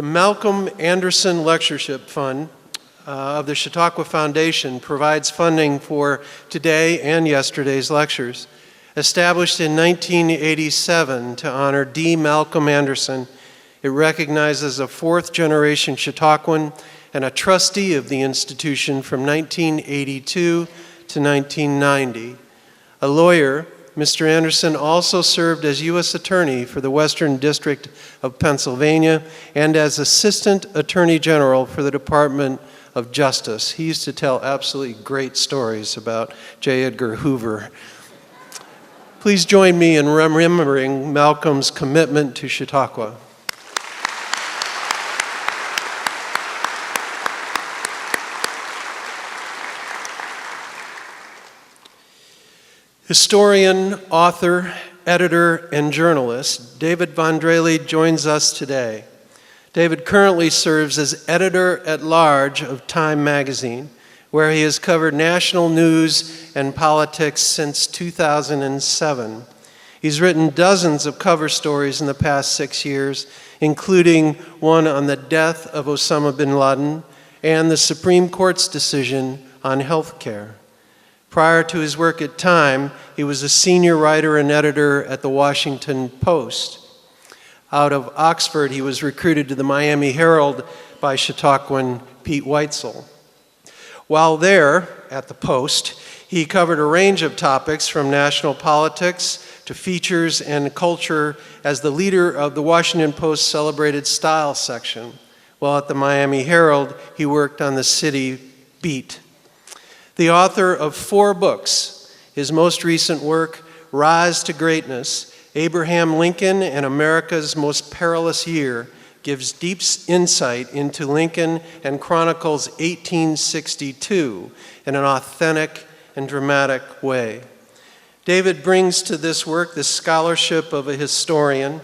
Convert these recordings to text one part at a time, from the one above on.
The Malcolm Anderson Lectureship Fund of the Chautauqua Foundation provides funding for today and yesterday's lectures. Established in 1987 to honor D. Malcolm Anderson, it recognizes a fourth-generation Chautauquan and a trustee of the institution from 1982 to 1990. A lawyer, Mr. Anderson also served as U.S. Attorney for the Western District of Pennsylvania and as Assistant Attorney General for the Department of Justice. He used to tell absolutely great stories about J. Edgar Hoover. Please join me in remembering Malcolm's commitment to Chautauqua. Historian, author, editor, and journalist David Vandrelli joins us today. David currently serves as editor-at-large of Time magazine, where he has covered national news and politics since 2007. He's written dozens of cover stories in the past 6 years, including one on the death of Osama bin Laden and the Supreme Court's decision on health care. Prior to his work at Time, he was a senior writer and editor at the Washington Post. Out of Oxford, he was recruited to the Miami Herald by Chautauquan Pete Weitzel. While there at the Post, he covered a range of topics from national politics to features and culture as the leader of the Washington Post's celebrated style section. While at the Miami Herald, he worked on the city beat. The author of 4 books, his most recent work, Rise to Greatness, Abraham Lincoln and America's Most Perilous Year, gives deep insight into Lincoln and chronicles 1862 in an authentic and dramatic way. David brings to this work the scholarship of a historian,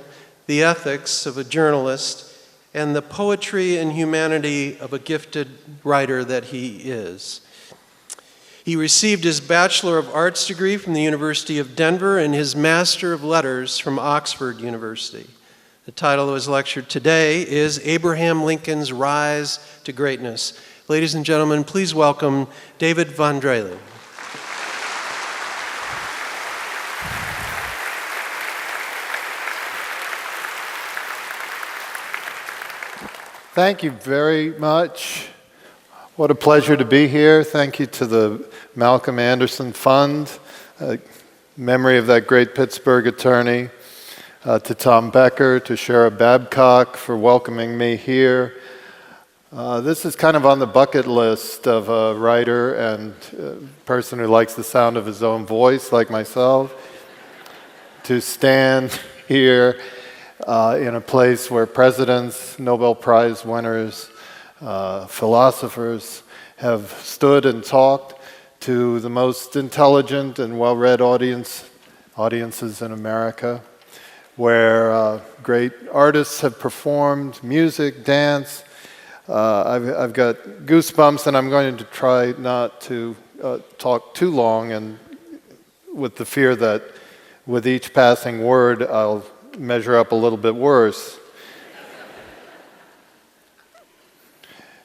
the ethics of a journalist, and the poetry and humanity of a gifted writer that he is. He received his Bachelor of Arts degree from the University of Denver and his Master of Letters from Oxford University. The title of his lecture today is Abraham Lincoln's Rise to Greatness. Ladies and gentlemen, please welcome David Vandrelli. Thank you very much. What a pleasure to be here. Thank you to the Malcolm Anderson Fund, memory of that great Pittsburgh attorney, to Tom Becker, to Shara Babcock for welcoming me here. This is kind of on the bucket list of a writer and person who likes the sound of his own voice, like myself, to stand here in a place where presidents, Nobel Prize winners, philosophers have stood and talked to the most intelligent and well-read audiences in America, where great artists have performed music, dance. I've got goosebumps, and I'm going to try not to talk too long, and with the fear that with each passing word I'll measure up a little bit worse.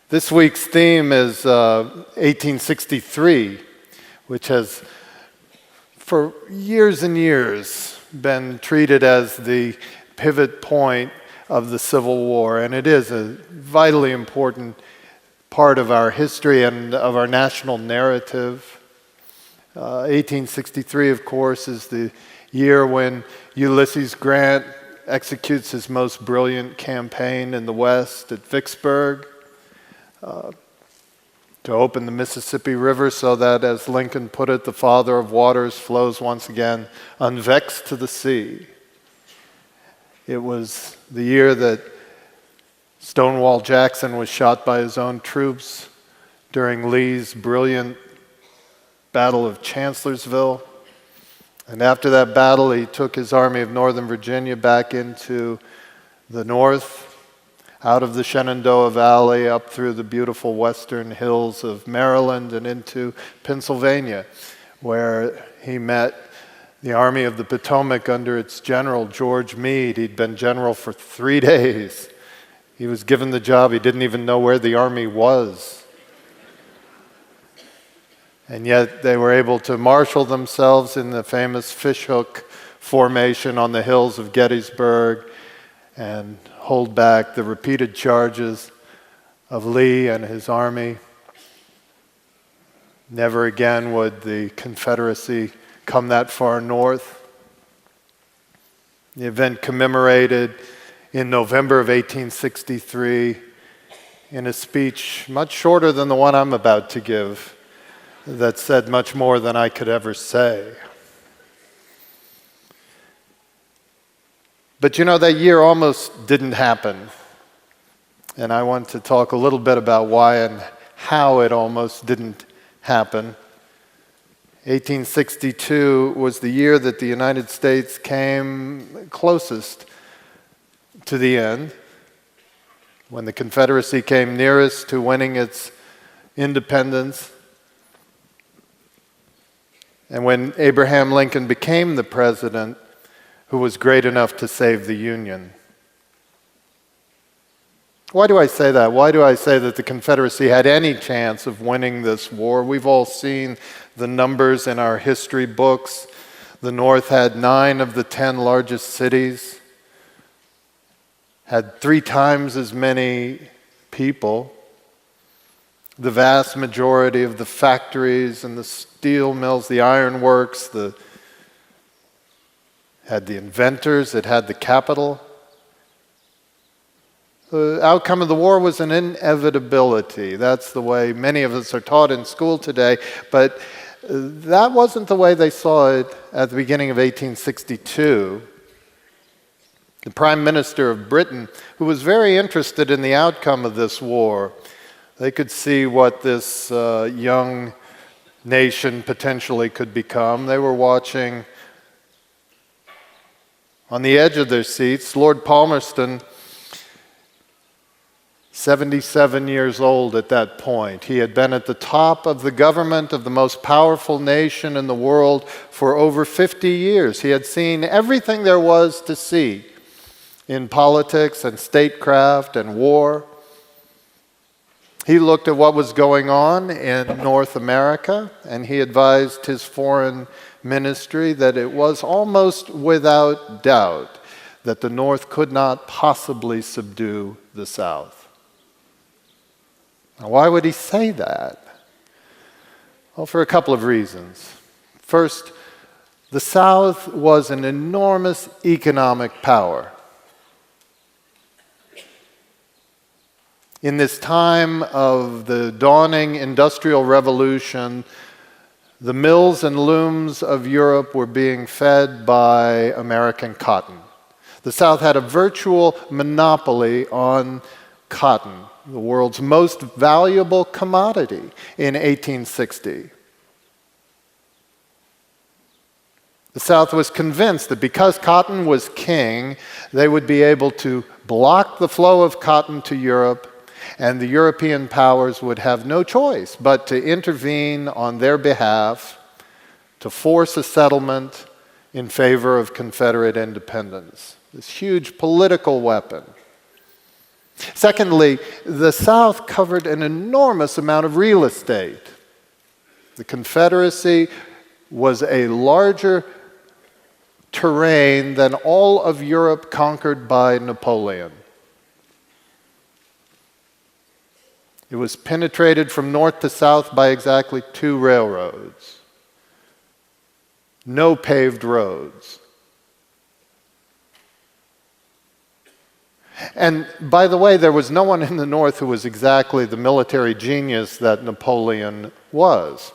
This week's theme is 1863, which has for years and years been treated as the pivot point of the Civil War, and it is a vitally important part of our history and of our national narrative. 1863, of course, is the year when Ulysses Grant executes his most brilliant campaign in the West at Vicksburg, to open the Mississippi River so that, as Lincoln put it, the father of waters flows once again unvexed to the sea. It was the year that Stonewall Jackson was shot by his own troops during Lee's brilliant Battle of Chancellorsville. And after that battle, he took his Army of Northern Virginia back into the north, out of the Shenandoah Valley, up through the beautiful western hills of Maryland and into Pennsylvania, where he met the Army of the Potomac under its general, George Meade. He'd been general for 3 days He was given the job. He didn't even know where the army was. And yet they were able to marshal themselves in the famous fishhook formation on the hills of Gettysburg and hold back the repeated charges of Lee and his army. Never again would the Confederacy come that far north. The event commemorated in November of 1863 in a speech much shorter than the one I'm about to give that said much more than I could ever say. But you know, that year almost didn't happen. And I want to talk a little bit about why and how it almost didn't happen. 1862 was the year that the United States came closest to the end, when the Confederacy came nearest to winning its independence, and when Abraham Lincoln became the president who was great enough to save the Union. Why do I say that? Why do I say that the Confederacy had any chance of winning this war? We've all seen the numbers in our history books. The North had 9 of the 10 largest cities, had 3 times as many people. The vast majority of the factories and the steel mills, the iron works, had the inventors, it had the capital. The outcome of the war was an inevitability. That's the way many of us are taught in school today, but that wasn't the way they saw it at the beginning of 1862. The Prime Minister of Britain, who was very interested in the outcome of this war, they could see what this young nation potentially could become. They were watching on the edge of their seats. Lord Palmerston, 77 years old at that point. He had been at the top of the government of the most powerful nation in the world for over 50 years. He had seen everything there was to see in politics and statecraft and war. He looked at what was going on in North America, and he advised his foreign ministry that it was almost without doubt that the North could not possibly subdue the South. Now, why would he say that? Well, for a couple of reasons. First, the South was an enormous economic power. In this time of the dawning Industrial Revolution, the mills and looms of Europe were being fed by American cotton. The South had a virtual monopoly on cotton, the world's most valuable commodity in 1860. The South was convinced that because cotton was king, they would be able to block the flow of cotton to Europe, and the European powers would have no choice but to intervene on their behalf to force a settlement in favor of Confederate independence. This huge political weapon. Secondly, the South covered an enormous amount of real estate. The Confederacy was a larger terrain than all of Europe conquered by Napoleon. It was penetrated from north to south by exactly 2 railroads. No paved roads. And by the way, there was no one in the North who was exactly the military genius that Napoleon was.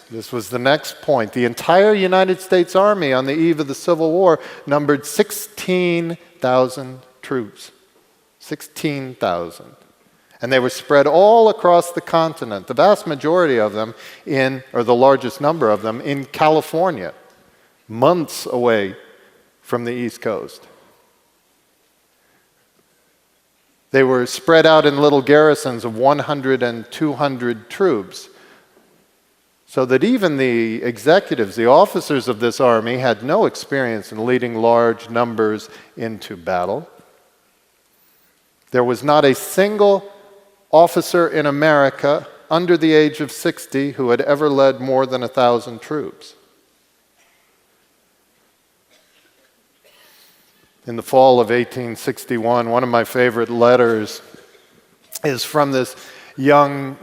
This was the next point. The entire United States Army on the eve of the Civil War numbered 16,000 troops. 16,000. And they were spread all across the continent, the vast majority of them or the largest number of them, in California, months away from the East Coast. They were spread out in little garrisons of 100 and 200 troops, so that even the executives, the officers of this army, had no experience in leading large numbers into battle. There was not a single officer in America under the age of 60 who had ever led more than 1,000 troops. In the fall of 1861, one of my favorite letters is from this young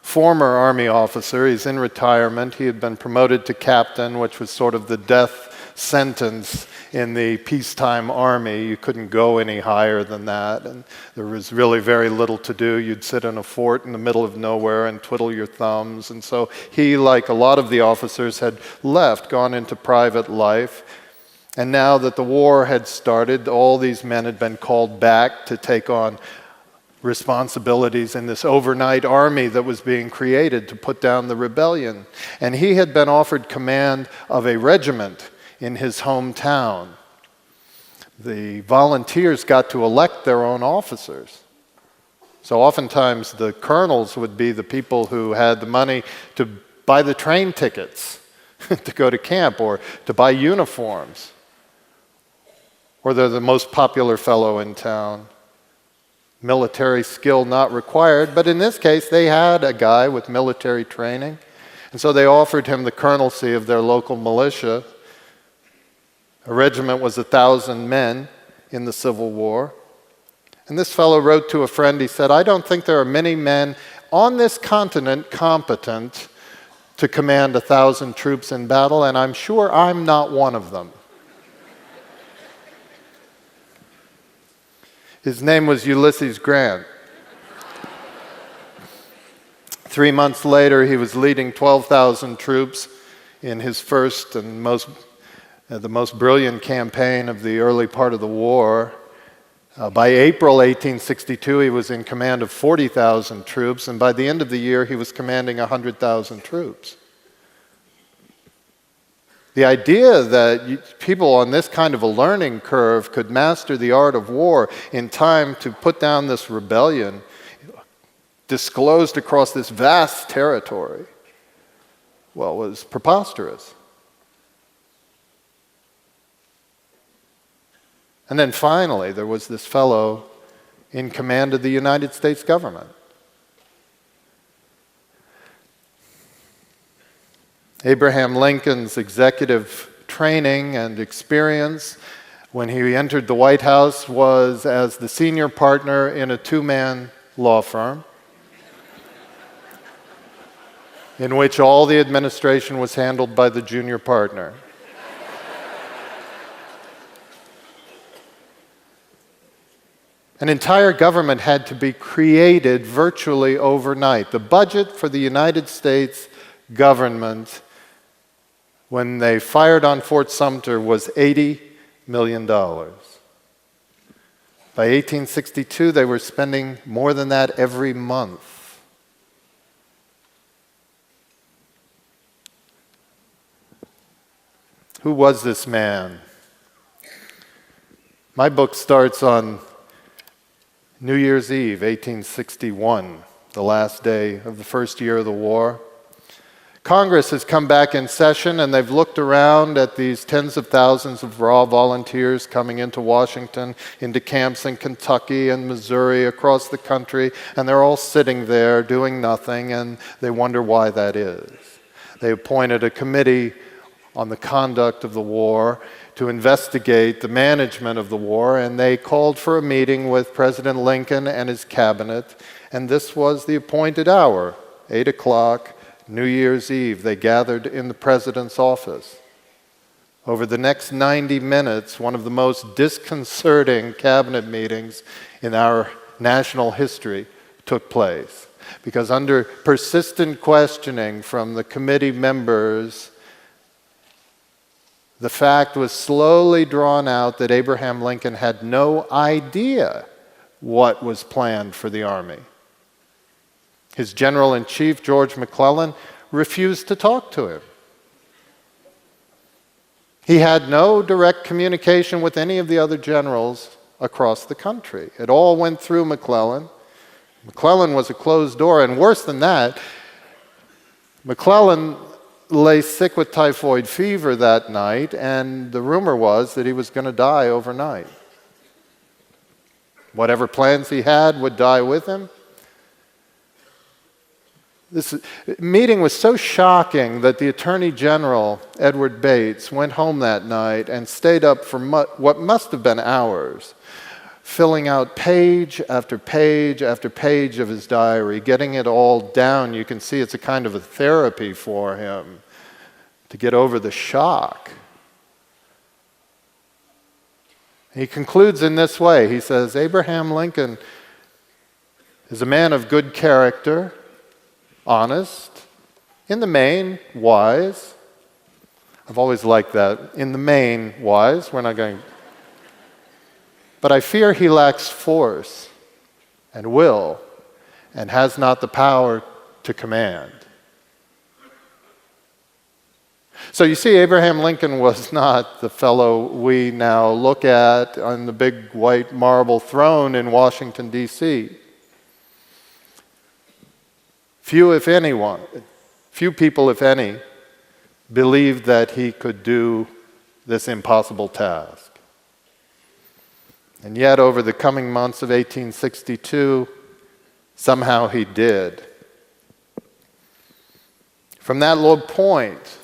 former Army officer. He's in retirement. He had been promoted to captain, which was sort of the death sentence in the peacetime Army. You couldn't go any higher than that, and there was really very little to do. You'd sit in a fort in the middle of nowhere and twiddle your thumbs. And so he, like a lot of the officers, had left, gone into private life. And now that the war had started, all these men had been called back to take on responsibilities in this overnight army that was being created to put down the rebellion. And he had been offered command of a regiment in his hometown. The volunteers got to elect their own officers. So oftentimes the colonels would be the people who had the money to buy the train tickets to go to camp, or to buy uniforms. Or they're the most popular fellow in town. Military skill not required, but in this case they had a guy with military training, and so they offered him the colonelcy of their local militia. A regiment was 1,000 men in the Civil War. And this fellow wrote to a friend, he said, "I don't think there are many men on this continent competent to command 1,000 troops in battle, and I'm sure I'm not one of them." His name was Ulysses Grant. 3 months later, he was leading 12,000 troops in his first and the most brilliant campaign of the early part of the war. By April 1862, he was in command of 40,000 troops, and by the end of the year, he was commanding 100,000 troops. The idea that people on this kind of a learning curve could master the art of war in time to put down this rebellion disclosed across this vast territory, well, was preposterous. And then finally, there was this fellow in command of the United States government. Abraham Lincoln's executive training and experience when he entered the White House was as the senior partner in a two-man law firm in which all the administration was handled by the junior partner. An entire government had to be created virtually overnight. The budget for the United States government, when they fired on Fort Sumter, was $80 million. By 1862, they were spending more than that every month. Who was this man? My book starts on New Year's Eve, 1861, the last day of the first year of the war. Congress has come back in session, and they've looked around at these tens of thousands of raw volunteers coming into Washington, into camps in Kentucky and Missouri, across the country, and they're all sitting there doing nothing, and they wonder why that is. They appointed a committee on the conduct of the war to investigate the management of the war, and they called for a meeting with President Lincoln and his cabinet, and this was the appointed hour, 8 o'clock, New Year's Eve. They gathered in the president's office. Over the next 90 minutes, one of the most disconcerting cabinet meetings in our national history took place, because under persistent questioning from the committee members, the fact was slowly drawn out that Abraham Lincoln had no idea what was planned for the Army. His General-in-Chief, George McClellan, refused to talk to him. He had no direct communication with any of the other generals across the country. It all went through McClellan. McClellan was a closed door, and worse than that, McClellan lay sick with typhoid fever that night, and the rumor was that he was going to die overnight. Whatever plans he had would die with him. This meeting was so shocking that the Attorney General, Edward Bates, went home that night and stayed up for what must have been hours, filling out page after page after page of his diary, getting it all down. You can see it's a kind of a therapy for him to get over the shock. He concludes in this way. He says, Abraham Lincoln is a man of good character, honest, in the main, wise. I've always liked that. In the main, wise. We're not going. But I fear he lacks force and will and has not the power to command. So you see, Abraham Lincoln was not the fellow we now look at on the big white marble throne in Washington, D.C. Few people, if any, believed that he could do this impossible task. And yet, over the coming months of 1862, somehow he did. From that low point,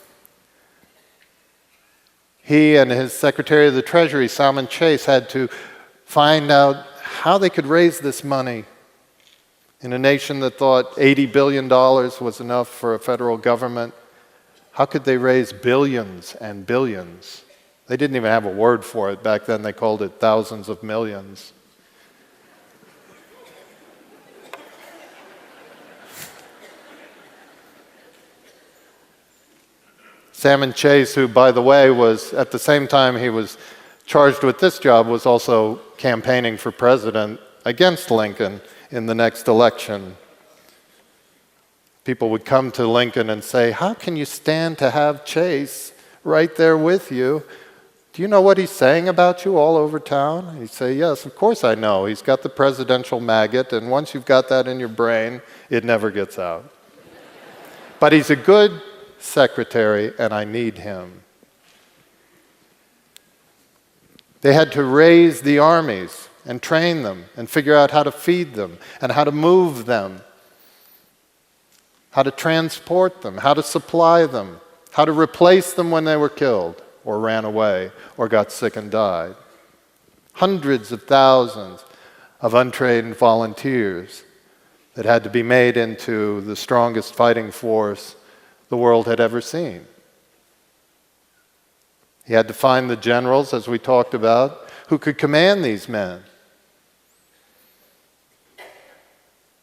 he and his Secretary of the Treasury, Salmon Chase, had to find out how they could raise this money in a nation that thought $80 billion was enough for a federal government. How could they raise billions and billions? They didn't even have a word for it. Back then they called it thousands of millions. Salmon Chase, who, by the way, was, at the same time he was charged with this job, was also campaigning for president against Lincoln in the next election. People would come to Lincoln and say, how can you stand to have Chase right there with you? Do you know what he's saying about you all over town? And he'd say, yes, of course I know. He's got the presidential maggot, and once you've got that in your brain, it never gets out. But he's a good secretary, and I need him. They had to raise the armies and train them and figure out how to feed them and how to move them, how to transport them, how to supply them, how to replace them when they were killed or ran away or got sick and died. Hundreds of thousands of untrained volunteers that had to be made into the strongest fighting force the world had ever seen. He had to find the generals, as we talked about, who could command these men.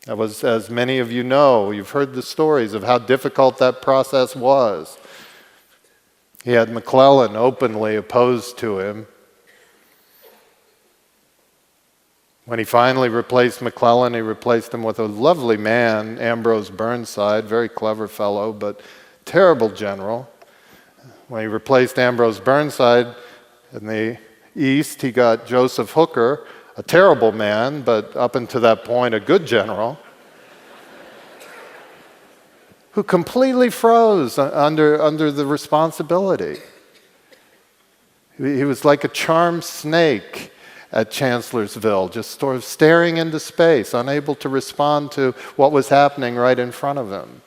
That was, as many of you know, you've heard the stories of how difficult that process was. He had McClellan openly opposed to him. When he finally replaced McClellan, he replaced him with a lovely man, Ambrose Burnside, very clever fellow, but terrible general. When he replaced Ambrose Burnside in the East, he got Joseph Hooker, a terrible man, but up until that point, a good general, who completely froze under the responsibility. He was like a charmed snake at Chancellorsville, just sort of staring into space, unable to respond to what was happening right in front of him.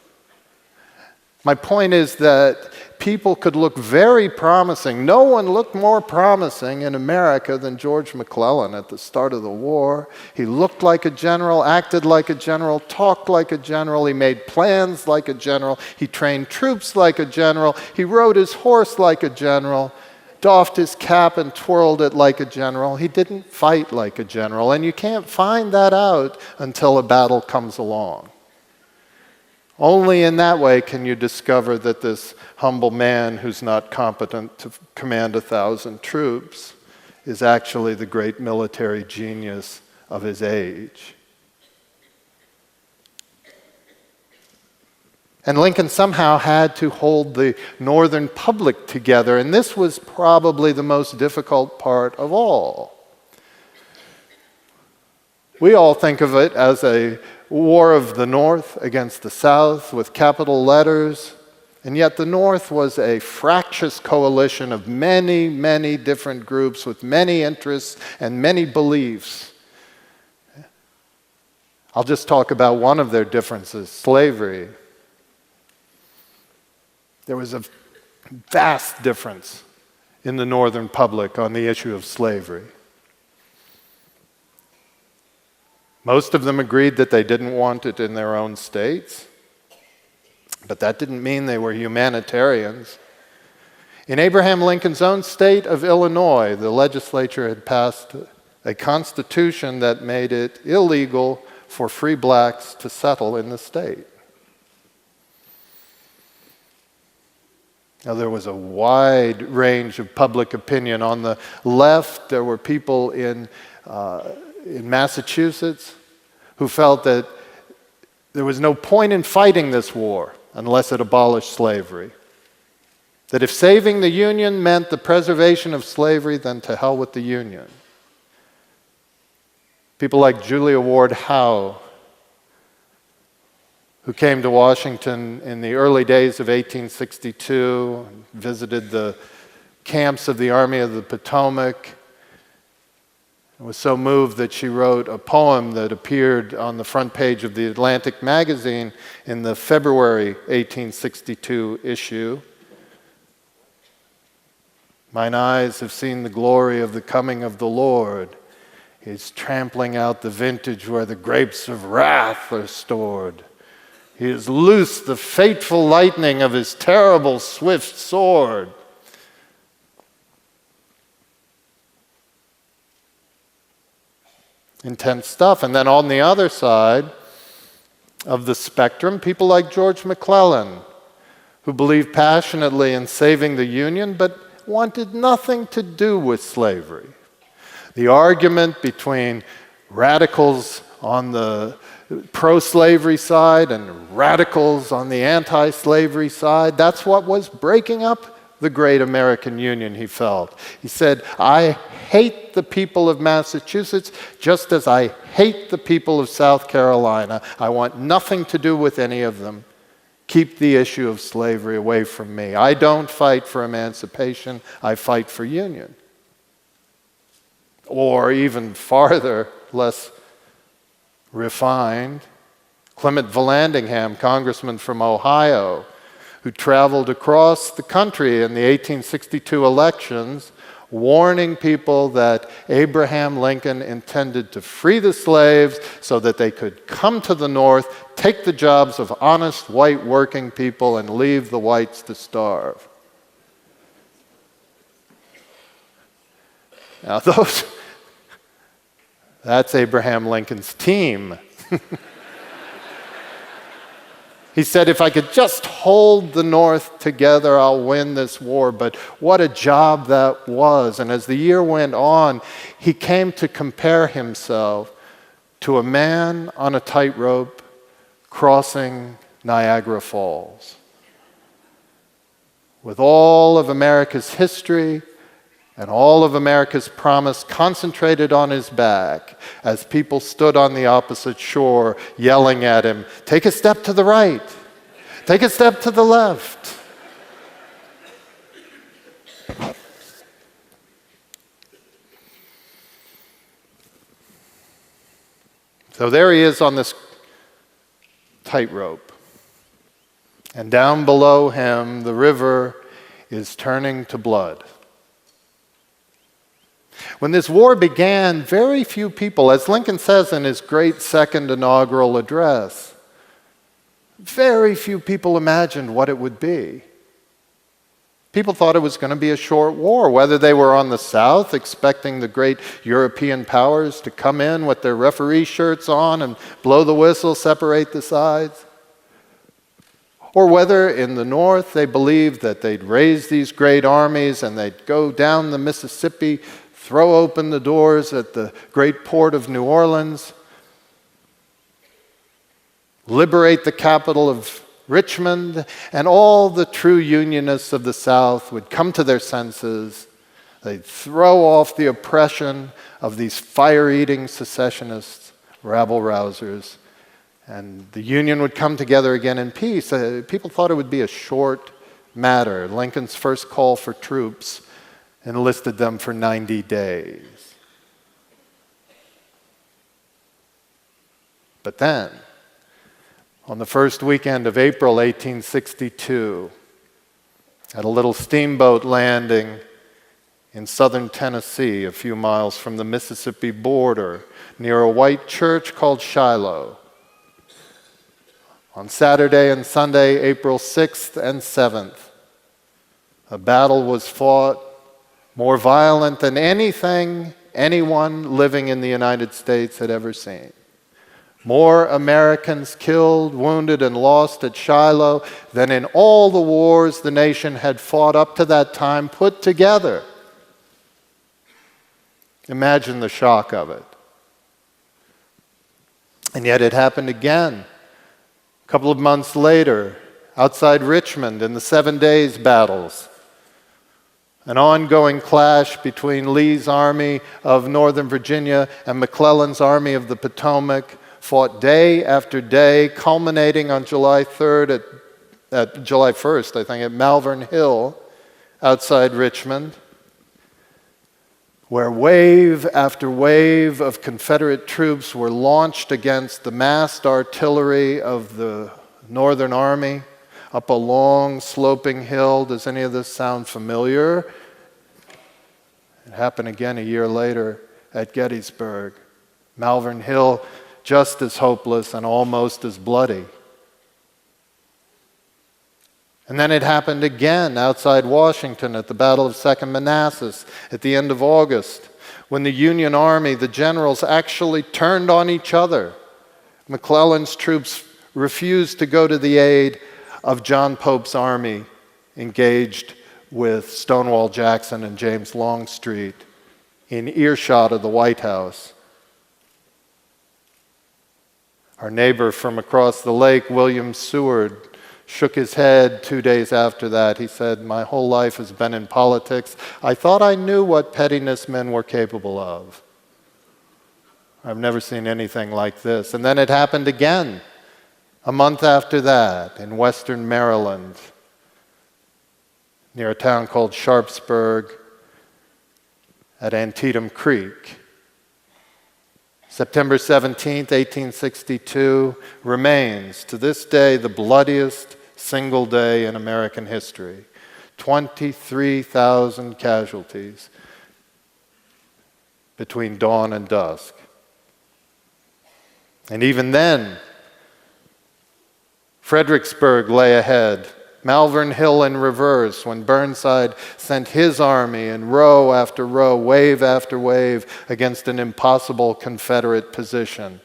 My point is that people could look very promising. No one looked more promising in America than George McClellan at the start of the war. He looked like a general, acted like a general, talked like a general. He made plans like a general. He trained troops like a general. He rode his horse like a general, doffed his cap and twirled it like a general. He didn't fight like a general, and you can't find that out until a battle comes along. Only in that way can you discover that this humble man who's not competent to command 1,000 troops is actually the great military genius of his age. And Lincoln somehow had to hold the Northern public together, and this was probably the most difficult part of all. We all think of it as a war of the North against the South with capital letters, and yet the North was a fractious coalition of many, many different groups with many interests and many beliefs I'll just talk about one of their differences, slavery. There was a vast difference in the Northern public on the issue of slavery. Most of them agreed that they didn't want it in their own states, but that didn't mean they were humanitarians. In Abraham Lincoln's own state of Illinois, the legislature had passed a constitution that made it illegal for free blacks to settle in the state. Now, there was a wide range of public opinion. On the left, there were people in Massachusetts who felt that there was no point in fighting this war unless it abolished slavery. That if saving the Union meant the preservation of slavery, then to hell with the Union. People like Julia Ward Howe, who came to Washington in the early days of 1862, visited the camps of the Army of the Potomac, and was so moved that she wrote a poem that appeared on the front page of the Atlantic magazine in the February 1862 issue. Mine eyes have seen the glory of the coming of the Lord. He's trampling out the vintage where the grapes of wrath are stored. He has loosed the fateful lightning of his terrible swift sword. Intense stuff. And then on the other side of the spectrum, people like George McClellan, who believed passionately in saving the Union, but wanted nothing to do with slavery. The argument between radicals on the pro-slavery side and radicals on the anti-slavery side, that's what was breaking up the great American Union, he felt. He said, I hate the people of Massachusetts just as I hate the people of South Carolina. I want nothing to do with any of them. Keep the issue of slavery away from me. I don't fight for emancipation, I fight for union. Or even farther, less refined, Clement Vallandigham, congressman from Ohio, who traveled across the country in the 1862 elections, warning people that Abraham Lincoln intended to free the slaves so that they could come to the North, take the jobs of honest white working people, and leave the whites to starve. Now that's Abraham Lincoln's team. He said, if I could just hold the North together, I'll win this war. But what a job that was. And as the year went on, he came to compare himself to a man on a tightrope crossing Niagara Falls. With all of America's history and all of America's promise concentrated on his back as people stood on the opposite shore yelling at him, take a step to the right, take a step to the left. So there he is on this tightrope. And down below him, the river is turning to blood. When this war began, very few people, as Lincoln says in his great second inaugural address, very few people imagined what it would be. People thought it was going to be a short war, whether they were on the South, expecting the great European powers to come in with their referee shirts on and blow the whistle, separate the sides, or whether in the North they believed that they'd raise these great armies and they'd go down the Mississippi, throw open the doors at the great port of New Orleans, liberate the capital of Richmond, and all the true Unionists of the South would come to their senses. They'd throw off the oppression of these fire-eating secessionists, rabble-rousers, and the Union would come together again in peace. People thought it would be a short matter. Lincoln's first call for troops enlisted them for 90 days. But then, on the first weekend of April 1862, at a little steamboat landing in southern Tennessee, a few miles from the Mississippi border, near a white church called Shiloh, on Saturday and Sunday, April 6th and 7th, a battle was fought more violent than anything anyone living in the United States had ever seen. More Americans killed, wounded, and lost at Shiloh than in all the wars the nation had fought up to that time put together. Imagine the shock of it. And yet it happened again. A couple of months later, outside Richmond in the 7 Days battles, an ongoing clash between Lee's Army of Northern Virginia and McClellan's Army of the Potomac fought day after day, culminating on July 1st, I think, at Malvern Hill outside Richmond, where wave after wave of Confederate troops were launched against the massed artillery of the Northern Army up a long sloping hill. Does any of this sound familiar? It happened again a year later at Gettysburg. Malvern Hill, just as hopeless and almost as bloody. And then it happened again outside Washington at the Battle of Second Manassas at the end of August, when the Union Army, the generals, actually turned on each other. McClellan's troops refused to go to the aid of John Pope's army, engaged with Stonewall Jackson and James Longstreet in earshot of the White House. Our neighbor from across the lake, William Seward, shook his head 2 days after that. He said, "My whole life has been in politics. I thought I knew what pettiness men were capable of. I've never seen anything like this." And then it happened again, a month after that, in western Maryland, near a town called Sharpsburg at Antietam Creek. September 17th, 1862, remains to this day the bloodiest single day in American history. 23,000 casualties between dawn and dusk. And even then, Fredericksburg lay ahead, Malvern Hill in reverse, when Burnside sent his army in row after row, wave after wave, against an impossible Confederate position.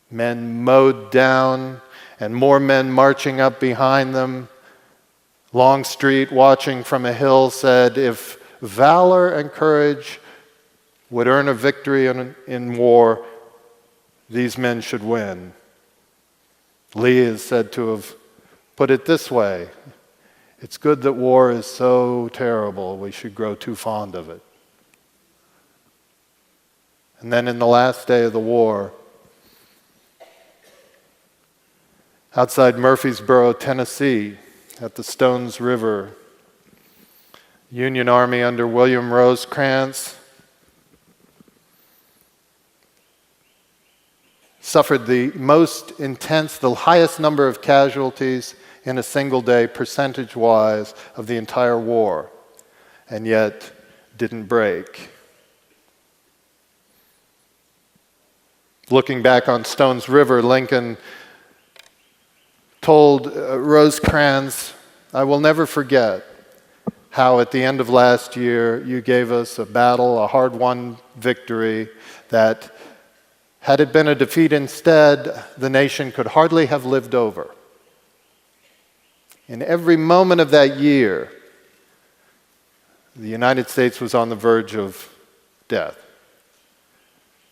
Men mowed down, and more men marching up behind them. Longstreet, watching from a hill, said, "If valor and courage would earn a victory in war, these men should win." Lee is said to have put it this way: "It's good that war is so terrible, we should grow too fond of it." And then in the last day of the war, outside Murfreesboro, Tennessee, at the Stones River, Union Army under William Rosecrans suffered the most intense, the highest number of casualties in a single day, percentage-wise, of the entire war, and yet didn't break. Looking back on Stones River, Lincoln told Rosecrans, "I will never forget how at the end of last year you gave us a battle, a hard-won victory that, had it been a defeat instead, the nation could hardly have lived over." In every moment of that year, the United States was on the verge of death.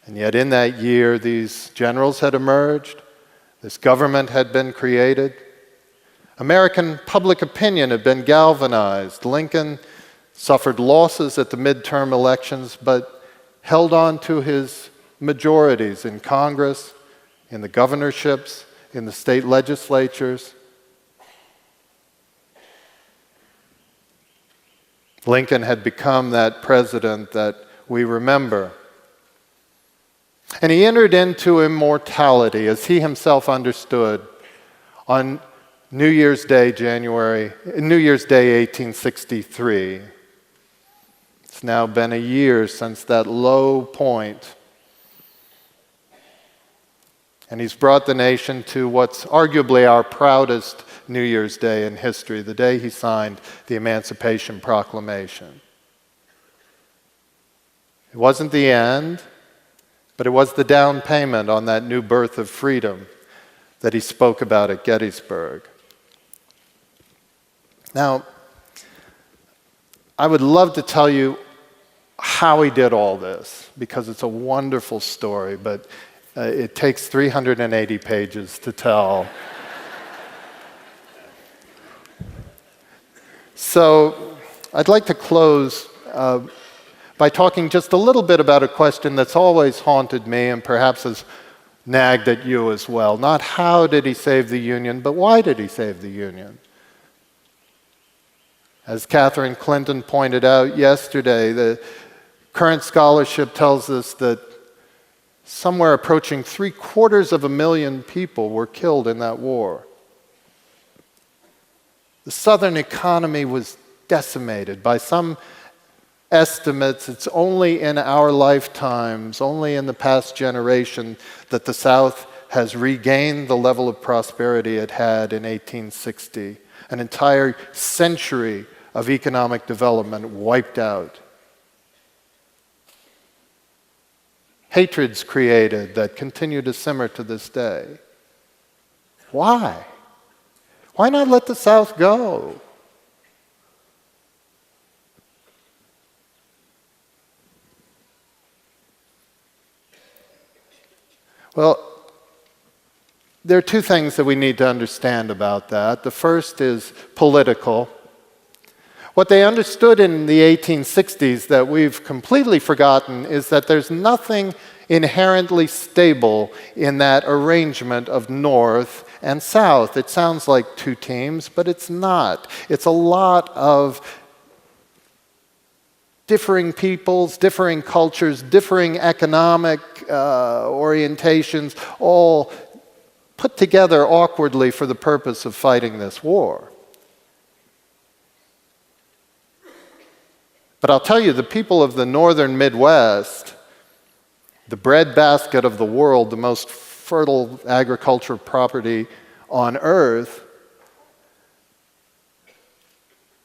And yet in that year, these generals had emerged, this government had been created, American public opinion had been galvanized. Lincoln suffered losses at the midterm elections, but held on to his majorities in Congress, in the governorships, in the state legislatures. Lincoln had become that president that we remember. And he entered into immortality, as he himself understood, on New Year's Day, 1863. It's now been a year since that low point. And he's brought the nation to what's arguably our proudest New Year's Day in history, the day he signed the Emancipation Proclamation. It wasn't the end, but it was the down payment on that new birth of freedom that he spoke about at Gettysburg. Now, I would love to tell you how he did all this, because it's a wonderful story, but it takes 380 pages to tell. So I'd like to close by talking just a little bit about a question that's always haunted me and perhaps has nagged at you as well. Not how did he save the Union, but why did he save the Union? As Catherine Clinton pointed out yesterday, the current scholarship tells us that somewhere approaching 750,000 people were killed in that war. The Southern economy was decimated. By some estimates, it's only in our lifetimes, only in the past generation, that the South has regained the level of prosperity it had in 1860. An entire century of economic development wiped out. Hatreds created that continue to simmer to this day. Why? Why not let the South go? Well, there are two things that we need to understand about that. The first is political. What they understood in the 1860s that we've completely forgotten is that there's nothing inherently stable in that arrangement of North and South. It sounds like two teams, but it's not. It's a lot of differing peoples, differing cultures, differing economic orientations, all put together awkwardly for the purpose of fighting this war. But I'll tell you, the people of the northern Midwest, the breadbasket of the world, the most fertile agricultural property on earth,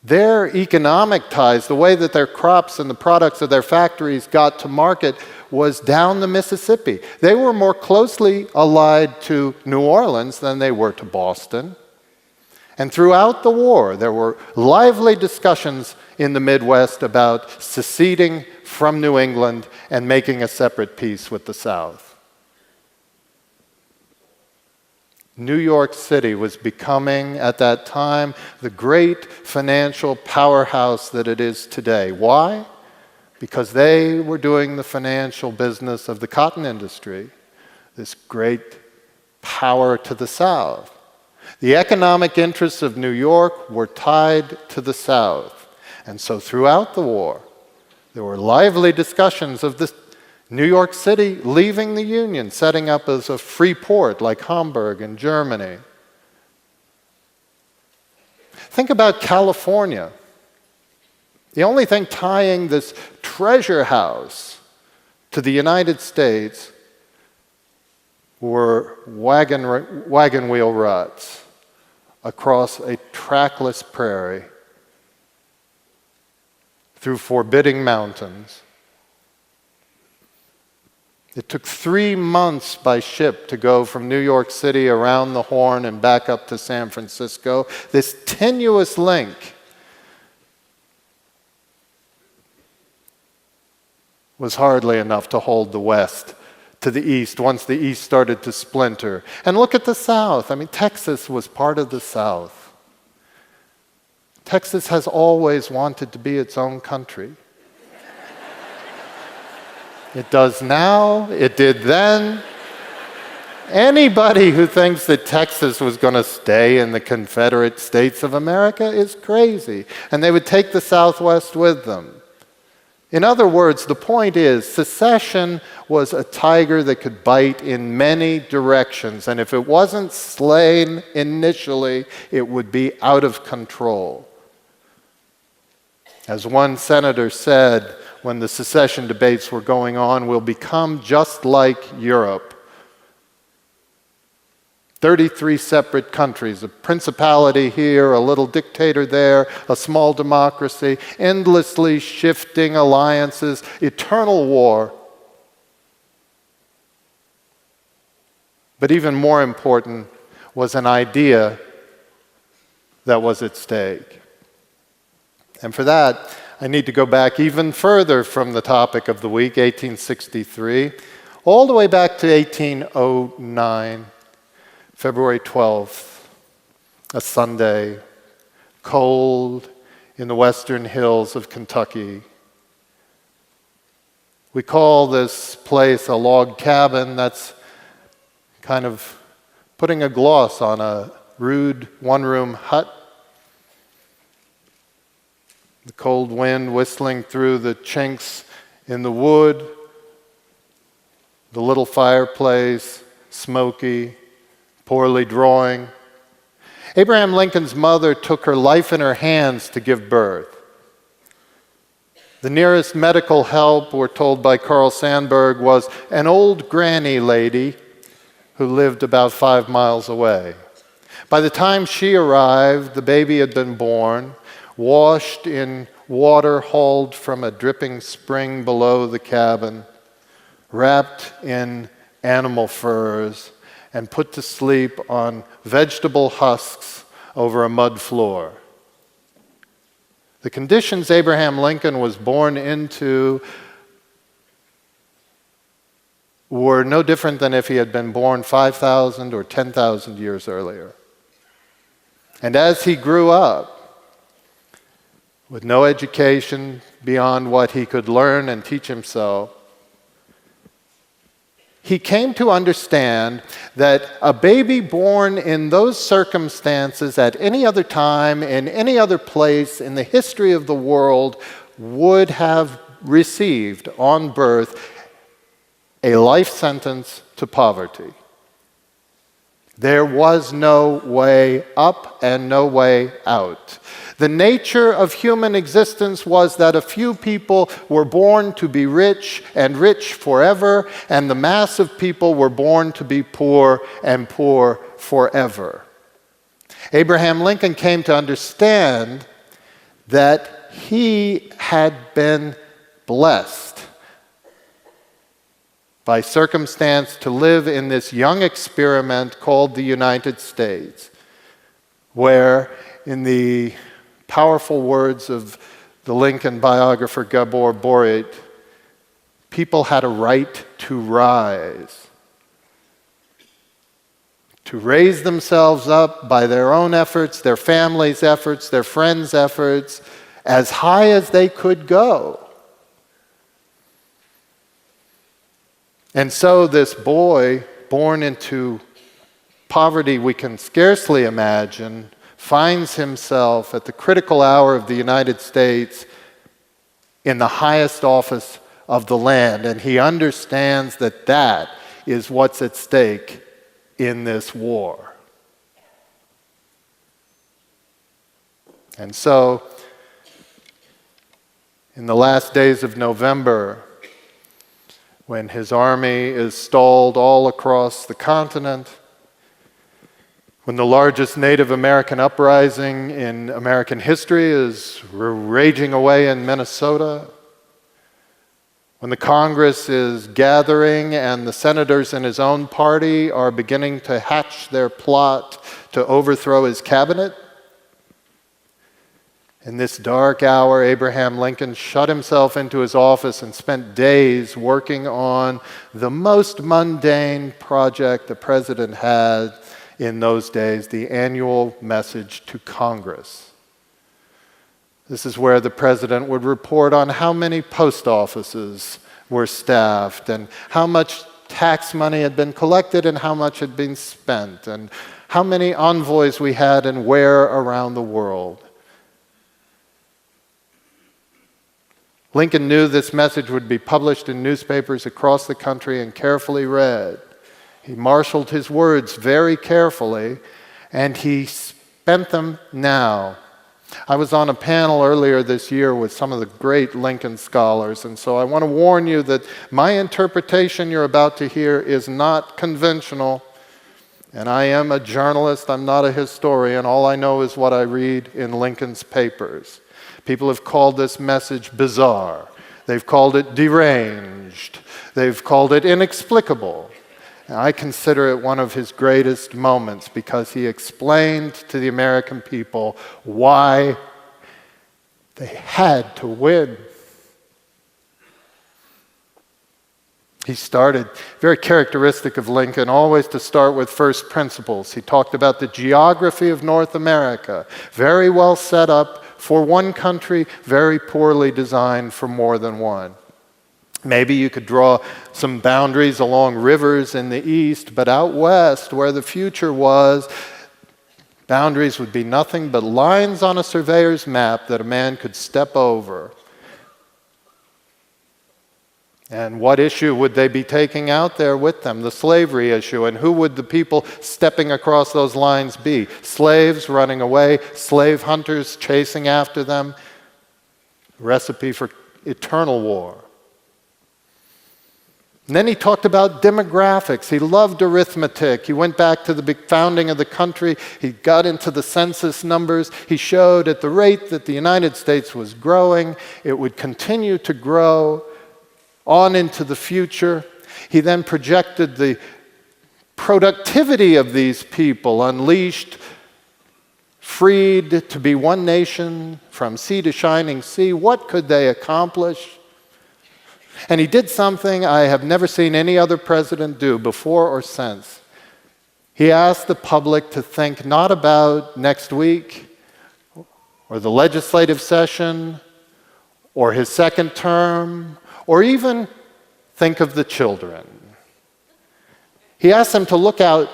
their economic ties, the way that their crops and the products of their factories got to market, was down the Mississippi. They were more closely allied to New Orleans than they were to Boston. And throughout the war, there were lively discussions in the Midwest about seceding from New England and making a separate peace with the South. New York City was becoming, at that time, the great financial powerhouse that it is today. Why? Because they were doing the financial business of the cotton industry, this great power to the South. The economic interests of New York were tied to the South. And so throughout the war, there were lively discussions of this New York City leaving the Union, setting up as a free port like Hamburg in Germany. Think about California. The only thing tying this treasure house to the United States were wagon wheel ruts across a trackless prairie through forbidding mountains. It took 3 months by ship to go from New York City around the Horn and back up to San Francisco. This tenuous link was hardly enough to hold the West to the East once the East started to splinter. And look at the South. I mean, Texas was part of the South. Texas has always wanted to be its own country. It does now, it did then. Anybody who thinks that Texas was going to stay in the Confederate States of America is crazy. And they would take the Southwest with them. In other words, the point is, secession was a tiger that could bite in many directions, and if it wasn't slain initially, it would be out of control. As one senator said when the secession debates were going on, we'll become just like Europe. 33 separate countries, a principality here, a little dictator there, a small democracy, endlessly shifting alliances, eternal war. But even more important was an idea that was at stake. And for that, I need to go back even further from the topic of the week, 1863, all the way back to 1809. February 12th, a Sunday, cold in the western hills of Kentucky. We call this place a log cabin. That's kind of putting a gloss on a rude one-room hut. The cold wind whistling through the chinks in the wood, the little fireplace, smoky, poorly drawing. Abraham Lincoln's mother took her life in her hands to give birth. The nearest medical help, we're told by Carl Sandburg, was an old granny lady who lived about 5 miles away. By the time she arrived, the baby had been born, washed in water hauled from a dripping spring below the cabin, wrapped in animal furs, and put to sleep on vegetable husks over a mud floor. The conditions Abraham Lincoln was born into were no different than if he had been born 5,000 or 10,000 years earlier. And as he grew up, with no education beyond what he could learn and teach himself, he came to understand that a baby born in those circumstances at any other time, in any other place in the history of the world, would have received on birth a life sentence to poverty. There was no way up and no way out. The nature of human existence was that a few people were born to be rich and rich forever, and the mass of people were born to be poor and poor forever. Abraham Lincoln came to understand that he had been blessed by circumstance to live in this young experiment called the United States, where, in the powerful words of the Lincoln biographer Gabor Boric, people had a right to rise, to raise themselves up by their own efforts, their families' efforts, their friends' efforts, as high as they could go. And so this boy, born into poverty we can scarcely imagine, finds himself at the critical hour of the United States in the highest office of the land. And he understands that that is what's at stake in this war. And so, in the last days of November, when his army is stalled all across the continent, when the largest Native American uprising in American history is raging away in Minnesota, when the Congress is gathering and the senators in his own party are beginning to hatch their plot to overthrow his cabinet, in this dark hour, Abraham Lincoln shut himself into his office and spent days working on the most mundane project the president had in those days, the annual message to Congress. This is where the president would report on how many post offices were staffed and how much tax money had been collected and how much had been spent and how many envoys we had and where around the world. Lincoln knew this message would be published in newspapers across the country and carefully read. He marshaled his words very carefully, and he spent them now. I was on a panel earlier this year with some of the great Lincoln scholars, and so I want to warn you that my interpretation you're about to hear is not conventional. And I am a journalist, I'm not a historian. All I know is what I read in Lincoln's papers. People have called this message bizarre. They've called it deranged. They've called it inexplicable. And I consider it one of his greatest moments because he explained to the American people why they had to win. He started, very characteristic of Lincoln, always to start with first principles. He talked about the geography of North America, very well set up for one country, very poorly designed for more than one. Maybe you could draw some boundaries along rivers in the east, but out west, where the future was, boundaries would be nothing but lines on a surveyor's map that a man could step over. And what issue would they be taking out there with them? The slavery issue. And who would the people stepping across those lines be? Slaves running away, slave hunters chasing after them. Recipe for eternal war. And then he talked about demographics. He loved arithmetic. He went back to the big founding of the country. He got into the census numbers. He showed at the rate that the United States was growing, it would continue to grow on into the future. He then projected the productivity of these people, unleashed, freed to be one nation from sea to shining sea. What could they accomplish? And he did something I have never seen any other president do before or since. He asked the public to think not about next week or the legislative session or his second term or even think of the children. He asked them to look out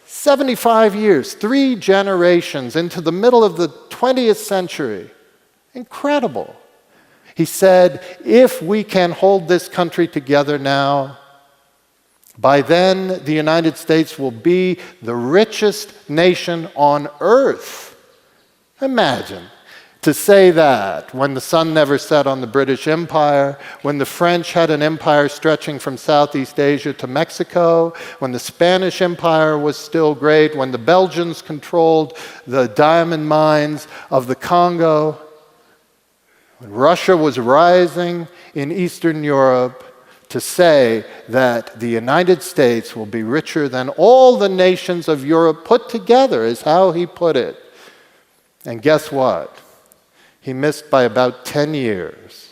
75 years, 3 generations into the middle of the 20th century. Incredible. He said, if we can hold this country together now, by then the United States will be the richest nation on earth. Imagine. To say that when the sun never set on the British Empire, when the French had an empire stretching from Southeast Asia to Mexico, when the Spanish Empire was still great, when the Belgians controlled the diamond mines of the Congo, when Russia was rising in Eastern Europe, to say that the United States will be richer than all the nations of Europe put together is how he put it. And guess what? He missed by about 10 years.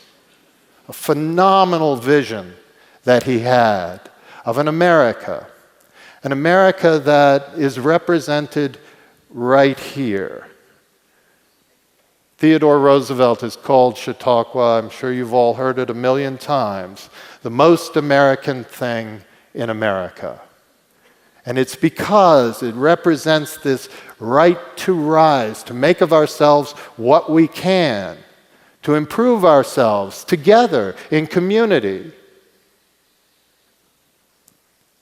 A phenomenal vision that he had of an America that is represented right here. Theodore Roosevelt has called Chautauqua, I'm sure you've all heard it a million times, the most American thing in America. And it's because it represents this right to rise, to make of ourselves what we can, to improve ourselves together in community.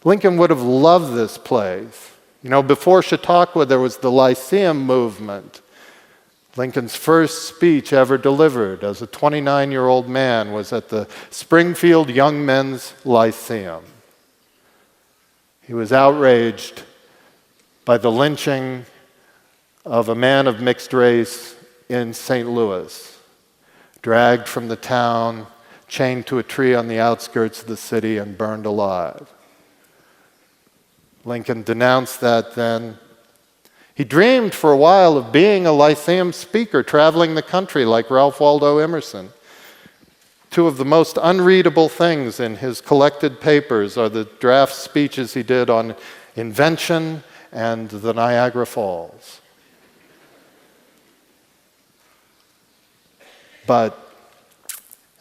Lincoln would have loved this place. You know, before Chautauqua, there was the Lyceum movement. Lincoln's first speech ever delivered as a 29-year-old man was at the Springfield Young Men's Lyceum. He was outraged by the lynching of a man of mixed race in St. Louis, dragged from the town, chained to a tree on the outskirts of the city, and burned alive. Lincoln denounced that then. He dreamed for a while of being a Lyceum speaker, traveling the country like Ralph Waldo Emerson. 2 of the most unreadable things in his collected papers are the draft speeches he did on invention and the Niagara Falls. But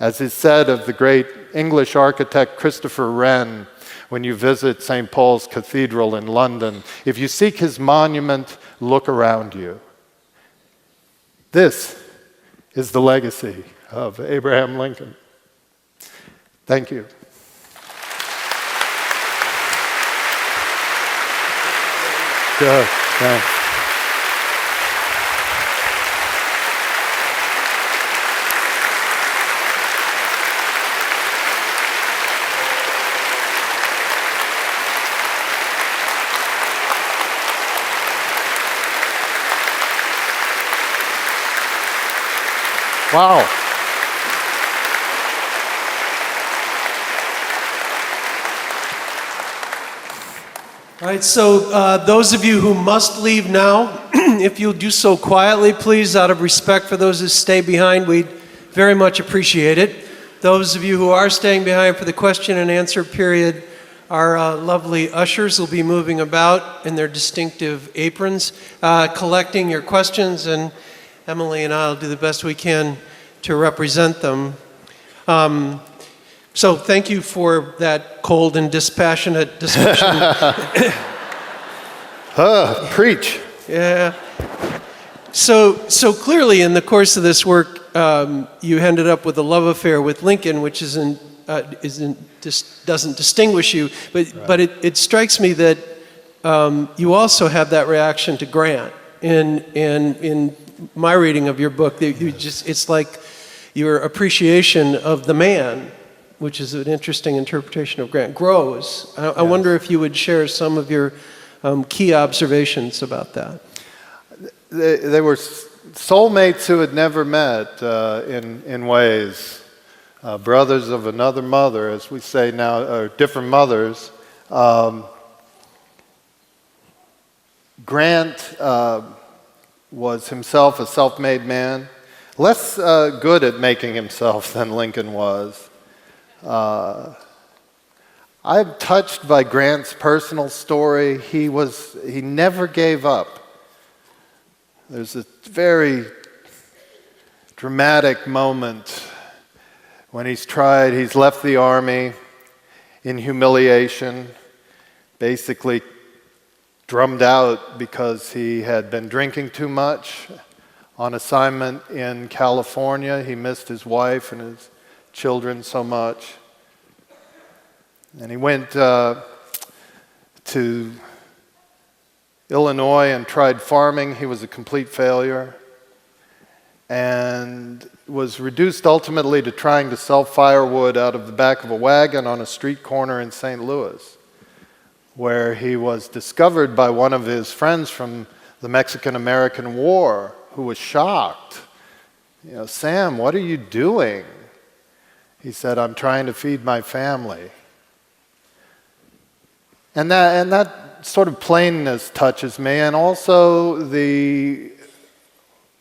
as is said of the great English architect Christopher Wren, when you visit St. Paul's Cathedral in London, if you seek his monument, look around you. This is the legacy of Abraham Lincoln. Thank you. Good, thanks. Wow. All right, so those of you who must leave now, if you'll do so quietly, please, out of respect for those who stay behind, we'd very much appreciate it. Those of you who are staying behind for the question and answer period, our lovely ushers will be moving about in their distinctive aprons, collecting your questions, and Emily and I will do the best we can to represent them. So thank you for that cold and dispassionate discussion. Preach. Yeah. So clearly in the course of this work, you ended up with a love affair with Lincoln, which doesn't distinguish you, but it strikes me that you also have that reaction to Grant. In my reading of your book, it's like your appreciation of the man, which is an interesting interpretation of Grant, grows. I wonder if you would share some of your key observations about that. They were soulmates who had never met in ways, brothers of another mother, as we say now, or different mothers. Grant was himself a self-made man, less good at making himself than Lincoln was. I'm touched by Grant's personal story. He never gave up. There's a very dramatic moment when he's left the army in humiliation, basically drummed out because he had been drinking too much on assignment in California. He missed his wife and his children so much. And he went to Illinois and tried farming. He was a complete failure and was reduced ultimately to trying to sell firewood out of the back of a wagon on a street corner in St. Louis, where he was discovered by one of his friends from the Mexican-American War, who was shocked. Sam, what are you doing? He said, I'm trying to feed my family. And that sort of plainness touches me, and also the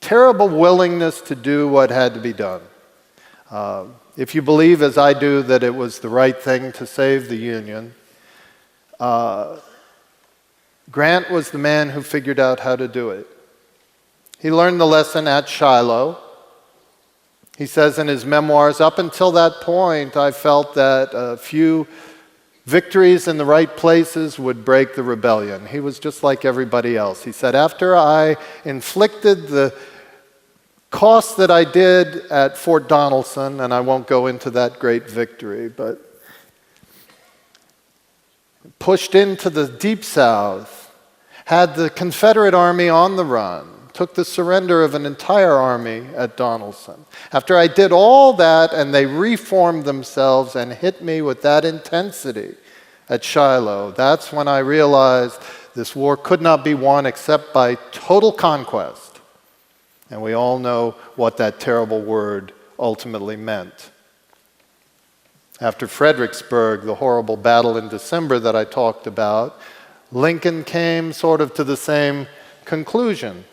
terrible willingness to do what had to be done. If you believe, as I do, that it was the right thing to save the Union, Grant was the man who figured out how to do it. He learned the lesson at Shiloh. He says in his memoirs, up until that point, I felt that a few victories in the right places would break the rebellion. He was just like everybody else. He said, after I inflicted the cost that I did at Fort Donelson, and I won't go into that great victory, but pushed into the Deep South, had the Confederate Army on the run, took the surrender of an entire army at Donelson. After I did all that and they reformed themselves and hit me with that intensity at Shiloh, that's when I realized this war could not be won except by total conquest. And we all know what that terrible word ultimately meant. After Fredericksburg, the horrible battle in December that I talked about, Lincoln came sort of to the same conclusion.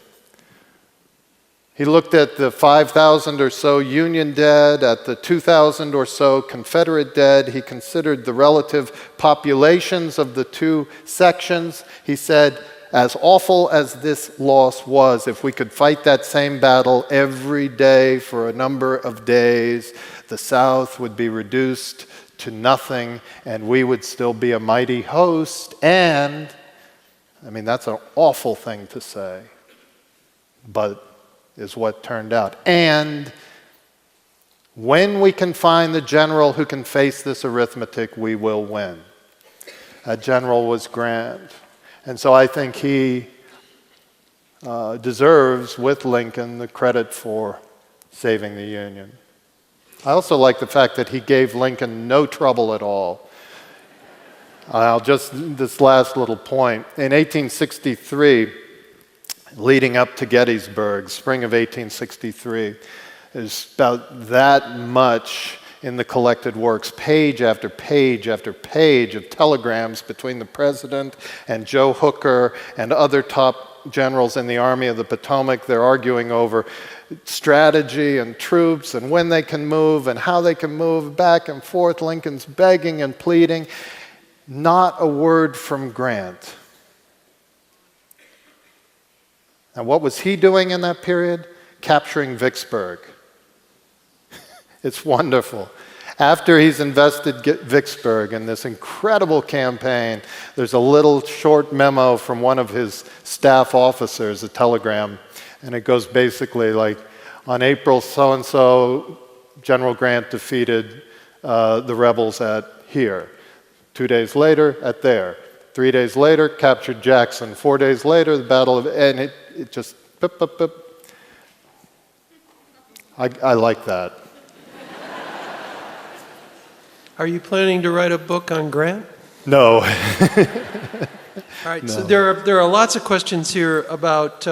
He looked at the 5,000 or so Union dead, at the 2,000 or so Confederate dead. He considered the relative populations of the two sections. He said, as awful as this loss was, if we could fight that same battle every day for a number of days, the South would be reduced to nothing, and we would still be a mighty host. And, that's an awful thing to say, but is what turned out. And When we can find the general who can face this arithmetic, we will win. That general was Grant. And so I think he deserves, with Lincoln, the credit for saving the Union. I also like the fact that he gave Lincoln no trouble at all. This last little point. In 1863, leading up to Gettysburg, spring of 1863, there's about that much in the collected works, page after page after page of telegrams between the president and Joe Hooker and other top generals in the Army of the Potomac. They're arguing over strategy and troops and when they can move and how they can move back and forth. Lincoln's begging and pleading. Not a word from Grant. And what was he doing in that period? Capturing Vicksburg. It's wonderful. After he's invested Vicksburg in this incredible campaign, there's a little short memo from one of his staff officers, a telegram, and it goes basically like, on April so-and-so, General Grant defeated the rebels at here. 2 days later, at there. 3 days later, captured Jackson. 4 days later, the Battle of... And it just... Bip, bip, bip. I like that. Are you planning to write a book on Grant? No. All right, No. so there are lots of questions here about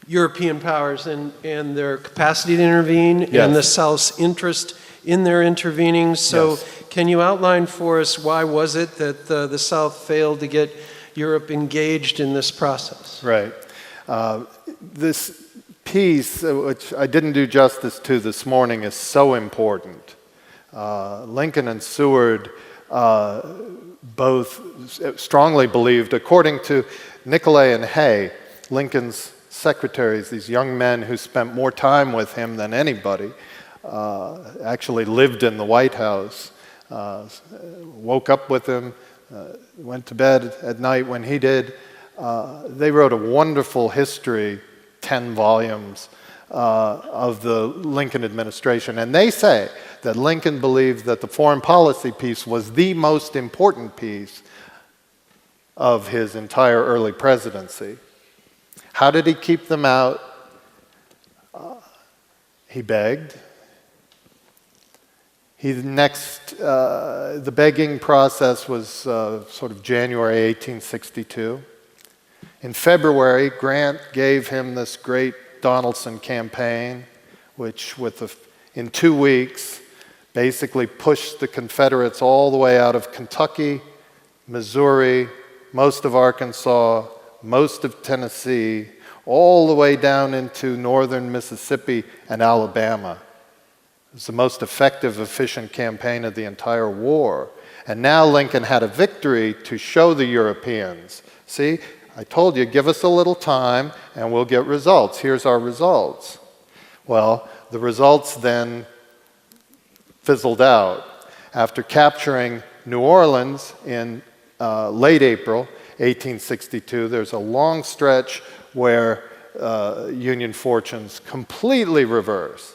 European powers and their capacity to intervene Yes. and the South's interest in their intervening. So Yes. Can you outline for us why was it that the South failed to get Europe engaged in this process? Right. This piece, which I didn't do justice to this morning, is so important. Lincoln and Seward both strongly believed, according to Nicolay and Hay, Lincoln's secretaries, these young men who spent more time with him than anybody, actually lived in the White House, woke up with him, went to bed at night when he did. They wrote a wonderful history, 10 volumes, of the Lincoln administration. And they say that Lincoln believed that the foreign policy piece was the most important piece of his entire early presidency. How did he keep them out? He begged. The begging process was sort of January 1862. In February, Grant gave him this great Donaldson campaign, which in 2 weeks basically pushed the Confederates all the way out of Kentucky, Missouri, most of Arkansas, most of Tennessee, all the way down into northern Mississippi and Alabama. It was the most effective, efficient campaign of the entire war. And now Lincoln had a victory to show the Europeans. See, I told you, give us a little time and we'll get results. Here's our results. Well, the results then fizzled out. After capturing New Orleans in late April 1862, there's a long stretch where Union fortunes completely reverse.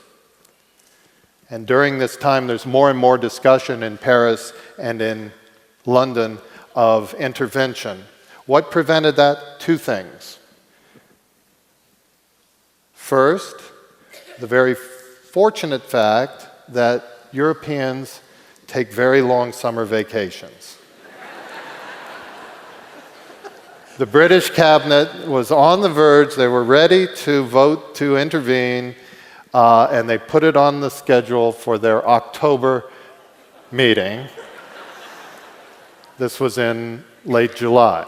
And during this time, there's more and more discussion in Paris and in London of intervention. What prevented that? 2 things. First, the very fortunate fact that Europeans take very long summer vacations. The British cabinet was on the verge. They were ready to vote to intervene, and they put it on the schedule for their October meeting. This was in late July.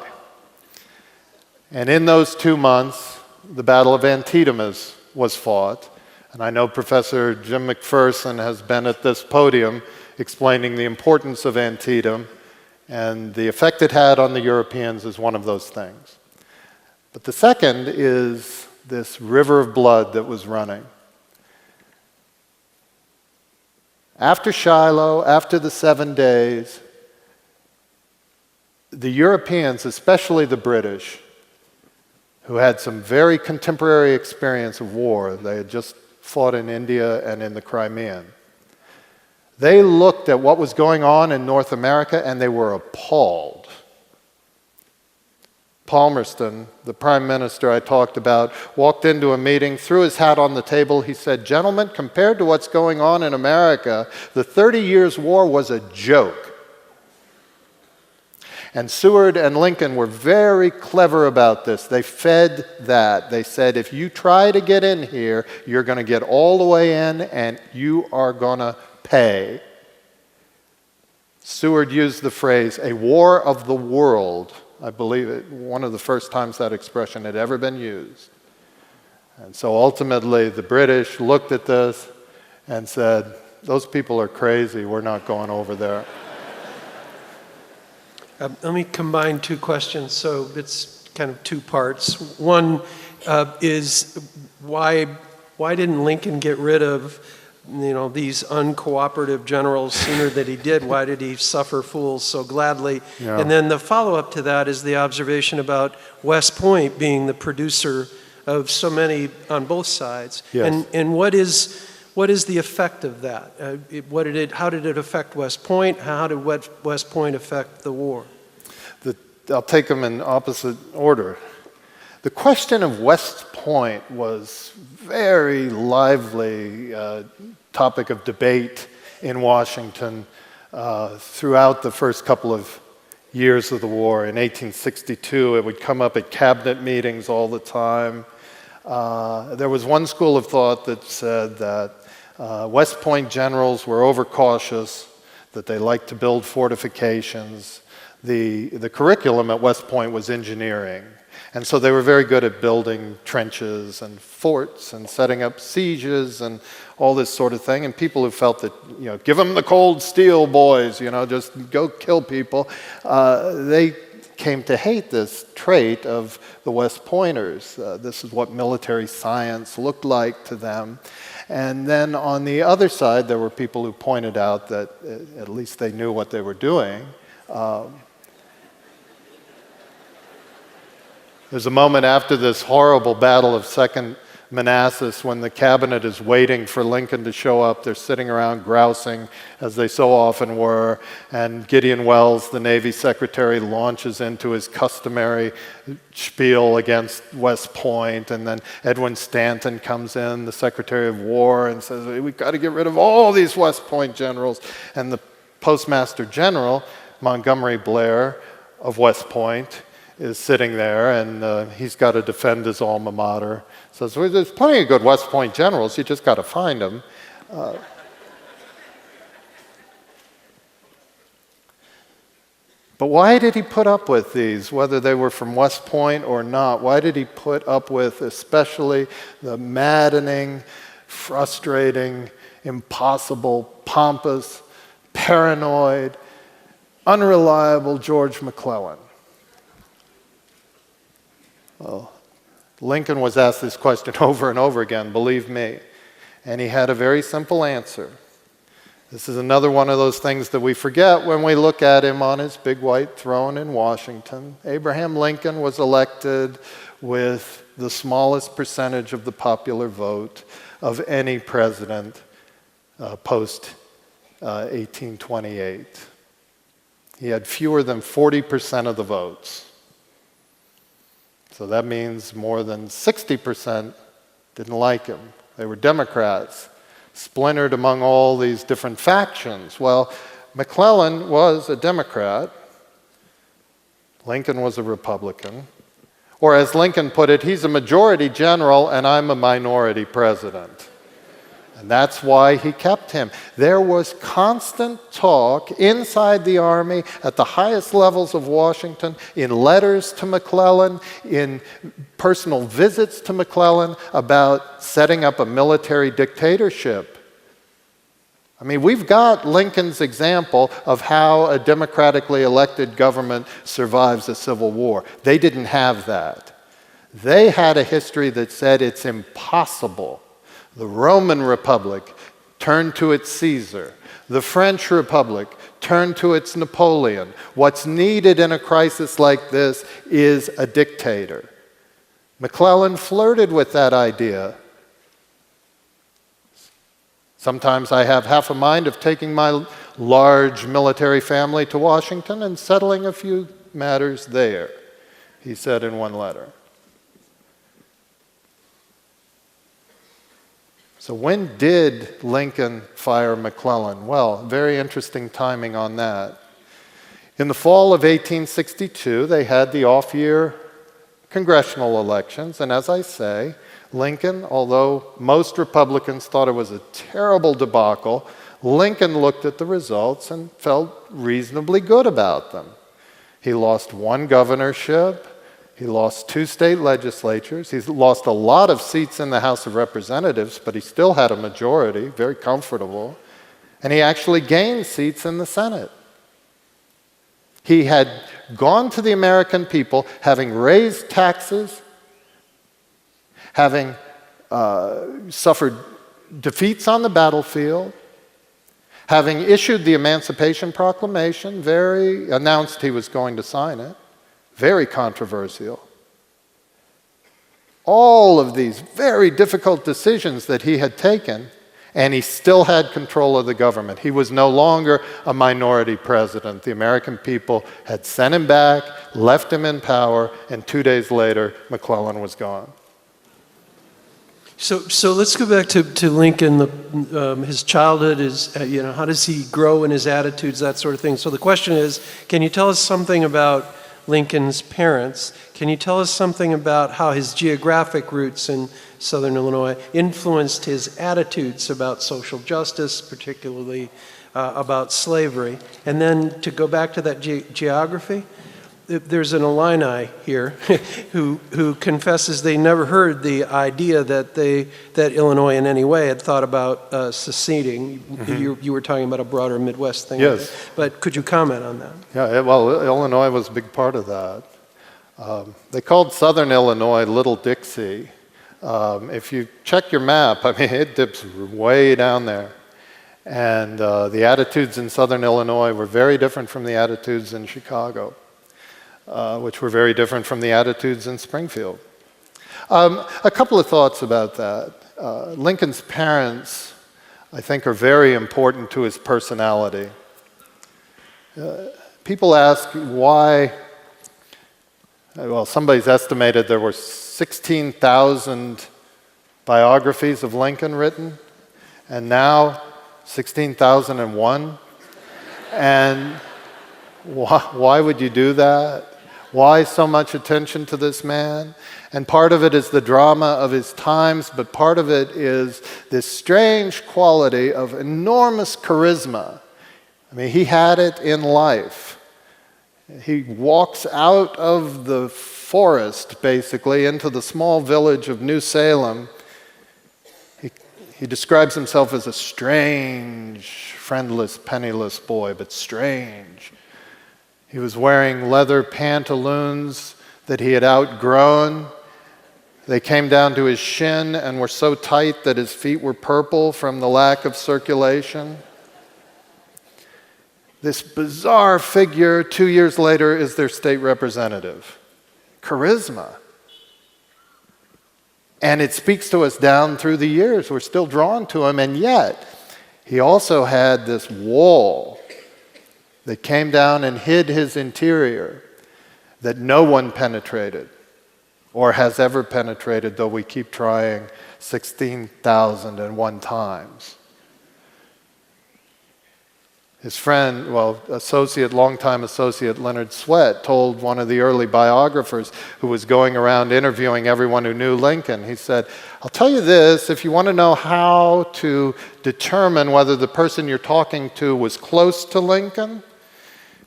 And in those 2 months, the Battle of Antietam was fought. And I know Professor Jim McPherson has been at this podium explaining the importance of Antietam, and the effect it had on the Europeans is one of those things. But the second is this river of blood that was running. After Shiloh, after the 7 days, the Europeans, especially the British, who had some very contemporary experience of war, they had just fought in India and in the Crimean. They looked at what was going on in North America and they were appalled. Palmerston, the prime minister I talked about, walked into a meeting, threw his hat on the table. He said, "Gentlemen, compared to what's going on in America, the 30 Years' War was a joke." And Seward and Lincoln were very clever about this. They fed that. They said, if you try to get in here, you're going to get all the way in and you are going to pay. Seward used the phrase, a war of the world. I believe it, one of the first times that expression had ever been used. And so ultimately the British looked at this and said, those people are crazy, we're not going over there. Let me combine two questions, so it's kind of two parts. One is why didn't Lincoln get rid of these uncooperative generals sooner than he did? Why did he suffer fools so gladly? Yeah. And then the follow-up to that is the observation about West Point being the producer of so many on both sides. Yes. And what is the effect of that? How did it affect West Point? How did West Point affect the war? I'll take them in opposite order. The question of West Point was very lively topic of debate in Washington throughout the first couple of years of the war. In 1862, it would come up at cabinet meetings all the time. There was one school of thought that said that West Point generals were overcautious, that they liked to build fortifications. The curriculum at West Point was engineering. And so they were very good at building trenches and forts and setting up sieges and all this sort of thing. And people who felt that, give them the cold steel, boys, just go kill people, they came to hate this trait of the West Pointers. This is what military science looked like to them. And then on the other side, there were people who pointed out that at least they knew what they were doing. There's a moment after this horrible battle of Second Manassas when the cabinet is waiting for Lincoln to show up. They're sitting around grousing, as they so often were, and Gideon Welles, the Navy Secretary, launches into his customary spiel against West Point, and then Edwin Stanton comes in, the Secretary of War, and says, we've got to get rid of all these West Point generals. And the Postmaster General, Montgomery Blair of West Point, is sitting there, and he's got to defend his alma mater. Says, well, there's plenty of good West Point generals, you just got to find them. But why did he put up with these, whether they were from West Point or not? Why did he put up with especially the maddening, frustrating, impossible, pompous, paranoid, unreliable George McClellan? Well, Lincoln was asked this question over and over again, believe me, and he had a very simple answer. This is another one of those things that we forget when we look at him on his big white throne in Washington. Abraham Lincoln was elected with the smallest percentage of the popular vote of any president post 1828. He had fewer than 40% of the votes. So that means more than 60% didn't like him. They were Democrats, splintered among all these different factions. Well, McClellan was a Democrat. Lincoln was a Republican. Or as Lincoln put it, he's a majority general and I'm a minority president. And that's why he kept him. There was constant talk inside the army at the highest levels of Washington, in letters to McClellan, in personal visits to McClellan about setting up a military dictatorship. I mean, we've got Lincoln's example of how a democratically elected government survives a civil war. They didn't have that. They had a history that said it's impossible. The Roman Republic turned to its Caesar. The French Republic turned to its Napoleon. What's needed in a crisis like this is a dictator. McClellan flirted with that idea. Sometimes I have half a mind of taking my large military family to Washington and settling a few matters there, he said in one letter. So when did Lincoln fire McClellan? Well, very interesting timing on that. In the fall of 1862, they had the off-year congressional elections, and as I say, Lincoln, although most Republicans thought it was a terrible debacle, Lincoln looked at the results and felt reasonably good about them. He lost one governorship, he lost 2 state legislatures, he's lost a lot of seats in the House of Representatives, but he still had a majority, very comfortable, and he actually gained seats in the Senate. He had gone to the American people, having raised taxes, having suffered defeats on the battlefield, having issued the Emancipation Proclamation, announced he was going to sign it, very controversial. All of these very difficult decisions that he had taken, and he still had control of the government. He was no longer a minority president. The American people had sent him back, left him in power, and 2 days later, McClellan was gone. So let's go back to Lincoln. His childhood is, how does he grow in his attitudes, that sort of thing. So the question is, can you tell us something about Lincoln's parents? Can you tell us something about how his geographic roots in Southern Illinois influenced his attitudes about social justice, particularly about slavery? And then to go back to that geography, there's an Illini here who confesses they never heard the idea that Illinois in any way had thought about seceding. Mm-hmm. You were talking about a broader Midwest thing. Yes. But could you comment on that? Yeah, well, Illinois was a big part of that. They called Southern Illinois Little Dixie. If you check your map, it dips way down there. And the attitudes in Southern Illinois were very different from the attitudes in Chicago. Which were very different from the attitudes in Springfield. A couple of thoughts about that. Lincoln's parents, I think, are very important to his personality. People ask why, well, somebody's estimated there were 16,000 biographies of Lincoln written, and now 16,001. And why would you do that? Why so much attention to this man? And part of it is the drama of his times, but part of it is this strange quality of enormous charisma. He had it in life. He walks out of the forest, basically, into the small village of New Salem. He describes himself as a strange, friendless, penniless boy, but strange. He was wearing leather pantaloons that he had outgrown. They came down to his shin and were so tight that his feet were purple from the lack of circulation. This bizarre figure, 2 years later, is their state representative. Charisma. And it speaks to us down through the years. We're still drawn to him, and yet he also had this wall that came down and hid his interior that no one penetrated or has ever penetrated, though we keep trying 16,001 times. His friend, longtime associate Leonard Swett told one of the early biographers who was going around interviewing everyone who knew Lincoln, he said, "I'll tell you this, if you want to know how to determine whether the person you're talking to was close to Lincoln,"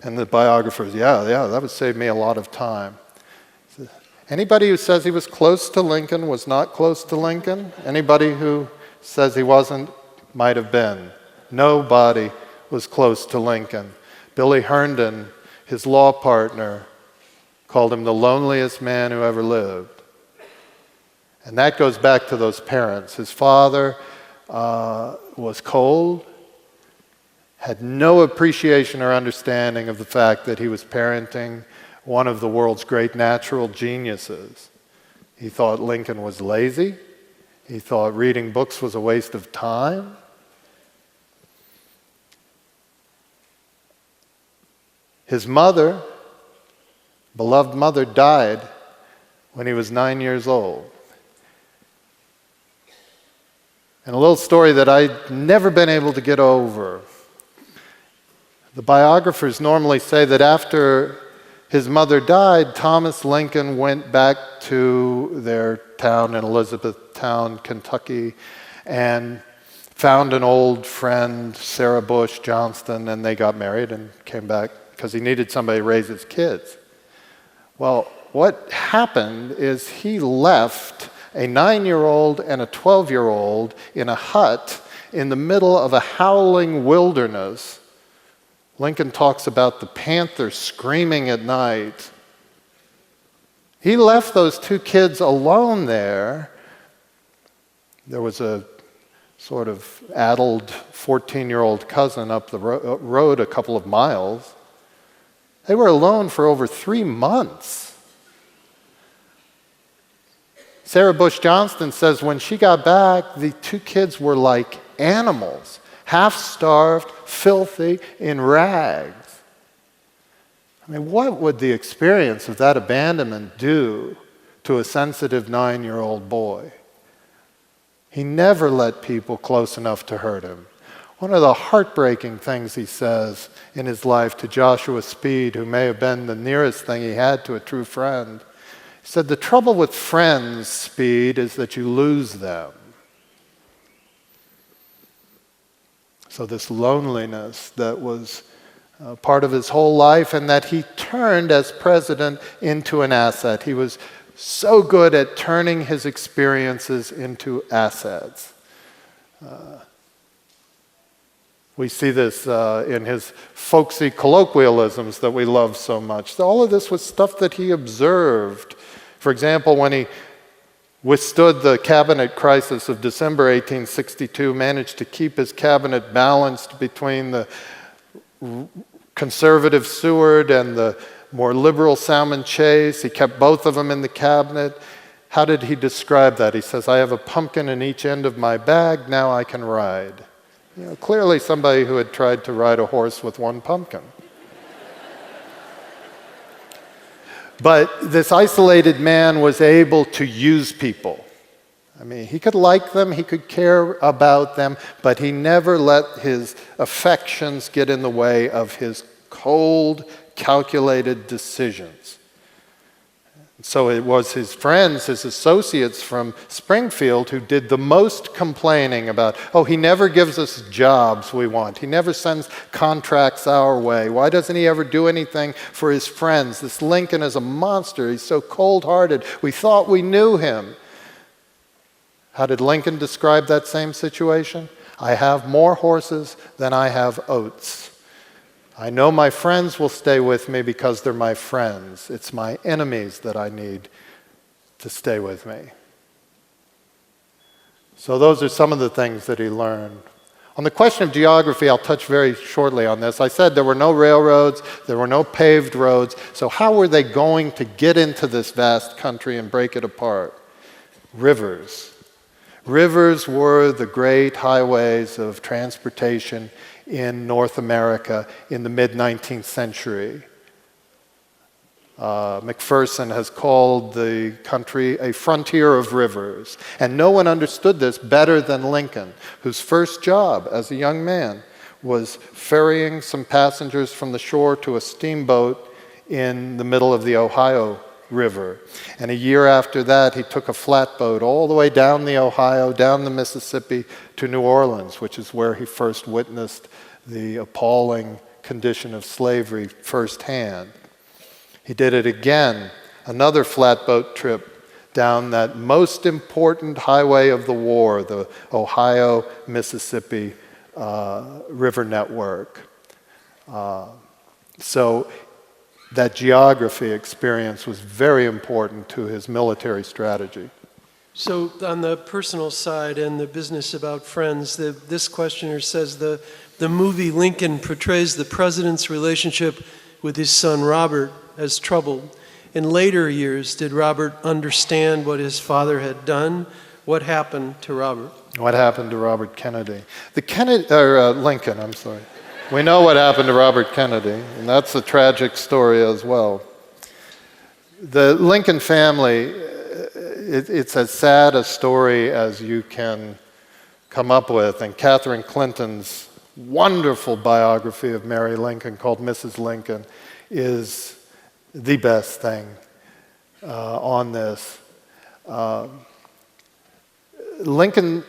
and the biographers, yeah, that would save me a lot of time. Anybody who says he was close to Lincoln was not close to Lincoln. Anybody who says he wasn't might have been. Nobody was close to Lincoln. Billy Herndon, his law partner, called him the loneliest man who ever lived. And that goes back to those parents. His father was cold, had no appreciation or understanding of the fact that he was parenting one of the world's great natural geniuses. He thought Lincoln was lazy. He thought reading books was a waste of time. His mother, beloved mother, died when he was 9 years old. And a little story that I'd never been able to get over. The biographers normally say that after his mother died, Thomas Lincoln went back to their town in Elizabethtown, Kentucky, and found an old friend, Sarah Bush Johnston, and they got married and came back because he needed somebody to raise his kids. Well, what happened is he left a 9-year-old and a 12-year-old in a hut in the middle of a howling wilderness. Lincoln talks about the panther screaming at night. He left those two kids alone there. There was a sort of addled 14-year-old cousin up the road a couple of miles. They were alone for over 3 months. Sarah Bush Johnston says when she got back, the two kids were like animals, half-starved, filthy, in rags. I mean, what would the experience of that abandonment do to a sensitive 9-year-old boy? He never let people close enough to hurt him. One of the heartbreaking things he says in his life to Joshua Speed, who may have been the nearest thing he had to a true friend, he said, "The trouble with friends, Speed, is that you lose them." So this loneliness that was part of his whole life, and that he turned as president into an asset. He was so good at turning his experiences into assets. We see this in his folksy colloquialisms that we love so much. All of this was stuff that he observed. For example, when he withstood the cabinet crisis of December 1862, managed to keep his cabinet balanced between the conservative Seward and the more liberal Salmon Chase. He kept both of them in the cabinet. How did he describe that? He says, "I have a pumpkin in each end of my bag, now I can ride." You know, clearly somebody who had tried to ride a horse with one pumpkin. But this isolated man was able to use people. I mean, he could like them, he could care about them, but he never let his affections get in the way of his cold, calculated decisions. So it was his friends, his associates from Springfield who did the most complaining about, oh, he never gives us jobs we want. He never sends contracts our way. Why doesn't he ever do anything for his friends? This Lincoln is a monster. He's so cold-hearted. We thought we knew him. How did Lincoln describe that same situation? I have more horses than I have oats. I know my friends will stay with me because they're my friends. It's my enemies that I need to stay with me. So those are some of the things that he learned. On the question of geography, I'll touch very shortly on this. I said there were no railroads, there were no paved roads, so how were they going to get into this vast country and break it apart? Rivers. Rivers were the great highways of transportation in North America in the mid-19th century. Macpherson has called the country a frontier of rivers. And no one understood this better than Lincoln, whose first job as a young man was ferrying some passengers from the shore to a steamboat in the middle of the Ohio River. And a year after that, he took a flatboat all the way down the Ohio, down the Mississippi to New Orleans, which is where he first witnessed the appalling condition of slavery firsthand. He did it again, another flatboat trip down that most important highway of the war, the Ohio-Mississippi River Network. So that geography experience was very important to his military strategy. So on the personal side and the business about friends, this questioner says the movie Lincoln portrays the president's relationship with his son Robert as troubled. In later years, did Robert understand what his father had done? What happened to Robert? What happened to Robert Kennedy? Lincoln, I'm sorry. We know what happened to Robert Kennedy, and that's a tragic story as well. The Lincoln family, it's as sad a story as you can come up with, and Catherine Clinton's wonderful biography of Mary Lincoln called Mrs. Lincoln is the best thing on this. Lincoln,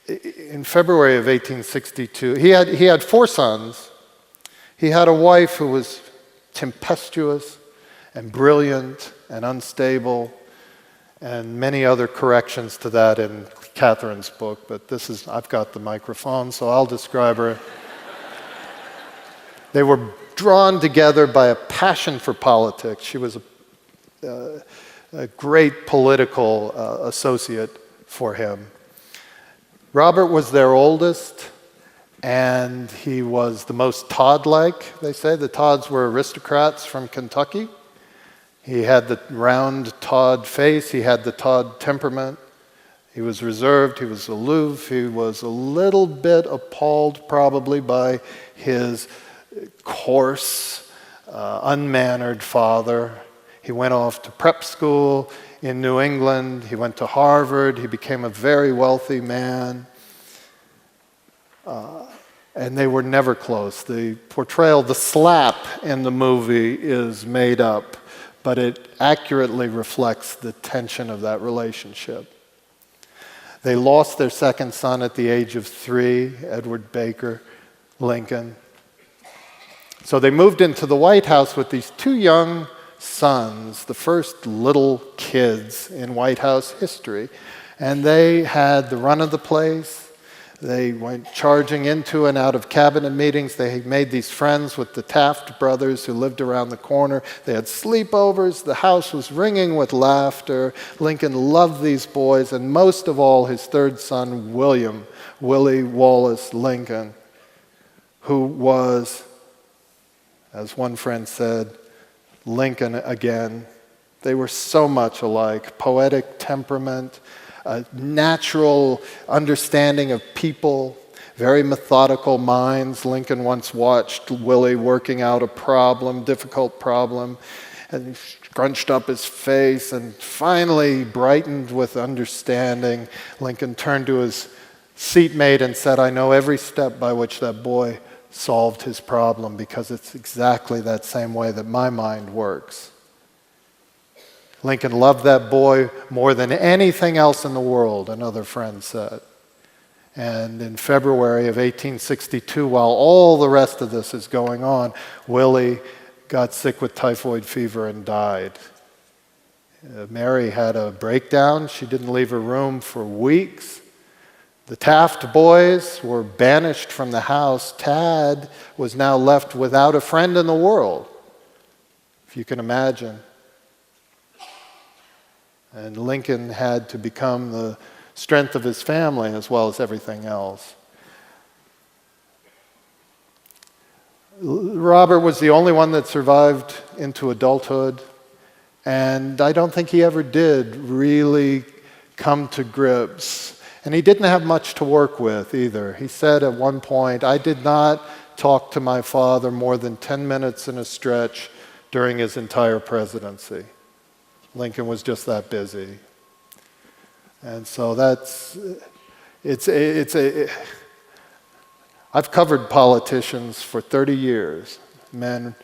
in February of 1862, he had 4 sons. He had a wife who was tempestuous and brilliant and unstable, and many other corrections to that in Catherine's book, but I've got the microphone, so I'll describe her. They were drawn together by a passion for politics. She was a great political associate for him. Robert was their oldest, and he was the most Todd-like, they say. The Todds were aristocrats from Kentucky. He had the round Todd face, he had the Todd temperament. He was reserved, he was aloof, he was a little bit appalled probably by his coarse, unmannered father. He went off to prep school in New England, he went to Harvard, he became a very wealthy man. And they were never close. The portrayal, the slap in the movie is made up, but it accurately reflects the tension of that relationship. They lost their second son at the age of 3, Edward Baker Lincoln. So they moved into the White House with these 2 young sons, the first little kids in White House history. And they had the run of the place. They went charging into and out of cabinet meetings. They made these friends with the Taft brothers who lived around the corner. They had sleepovers. The house was ringing with laughter. Lincoln loved these boys, and most of all, his 3rd son, Willie Wallace Lincoln, who was, as one friend said, Lincoln again. They were so much alike. Poetic temperament, a natural understanding of people, very methodical minds. Lincoln once watched Willie working out a difficult problem, and he scrunched up his face and finally brightened with understanding. Lincoln turned to his seatmate and said, "I know every step by which that boy solved his problem because it's exactly that same way that my mind works." Lincoln loved that boy more than anything else in the world, another friend said. And in February of 1862, while all the rest of this is going on, Willie got sick with typhoid fever and died. Mary had a breakdown. She didn't leave her room for weeks. The Taft boys were banished from the house. Tad was now left without a friend in the world, if you can imagine. And Lincoln had to become the strength of his family as well as everything else. Robert was the only one that survived into adulthood, and I don't think he ever did really come to grips. And he didn't have much to work with either. He said at one point, "I did not talk to my father more than 10 minutes in a stretch during his entire presidency." Lincoln was just that busy. And so I've covered politicians for 30 years, men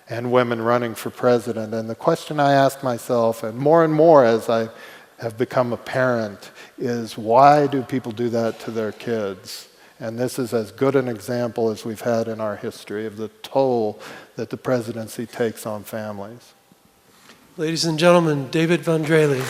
and women running for president, and the question I ask myself, and more as I have become a parent, is why do people do that to their kids? And this is as good an example as we've had in our history of the toll that the presidency takes on families. Ladies and gentlemen, David Vandrelli.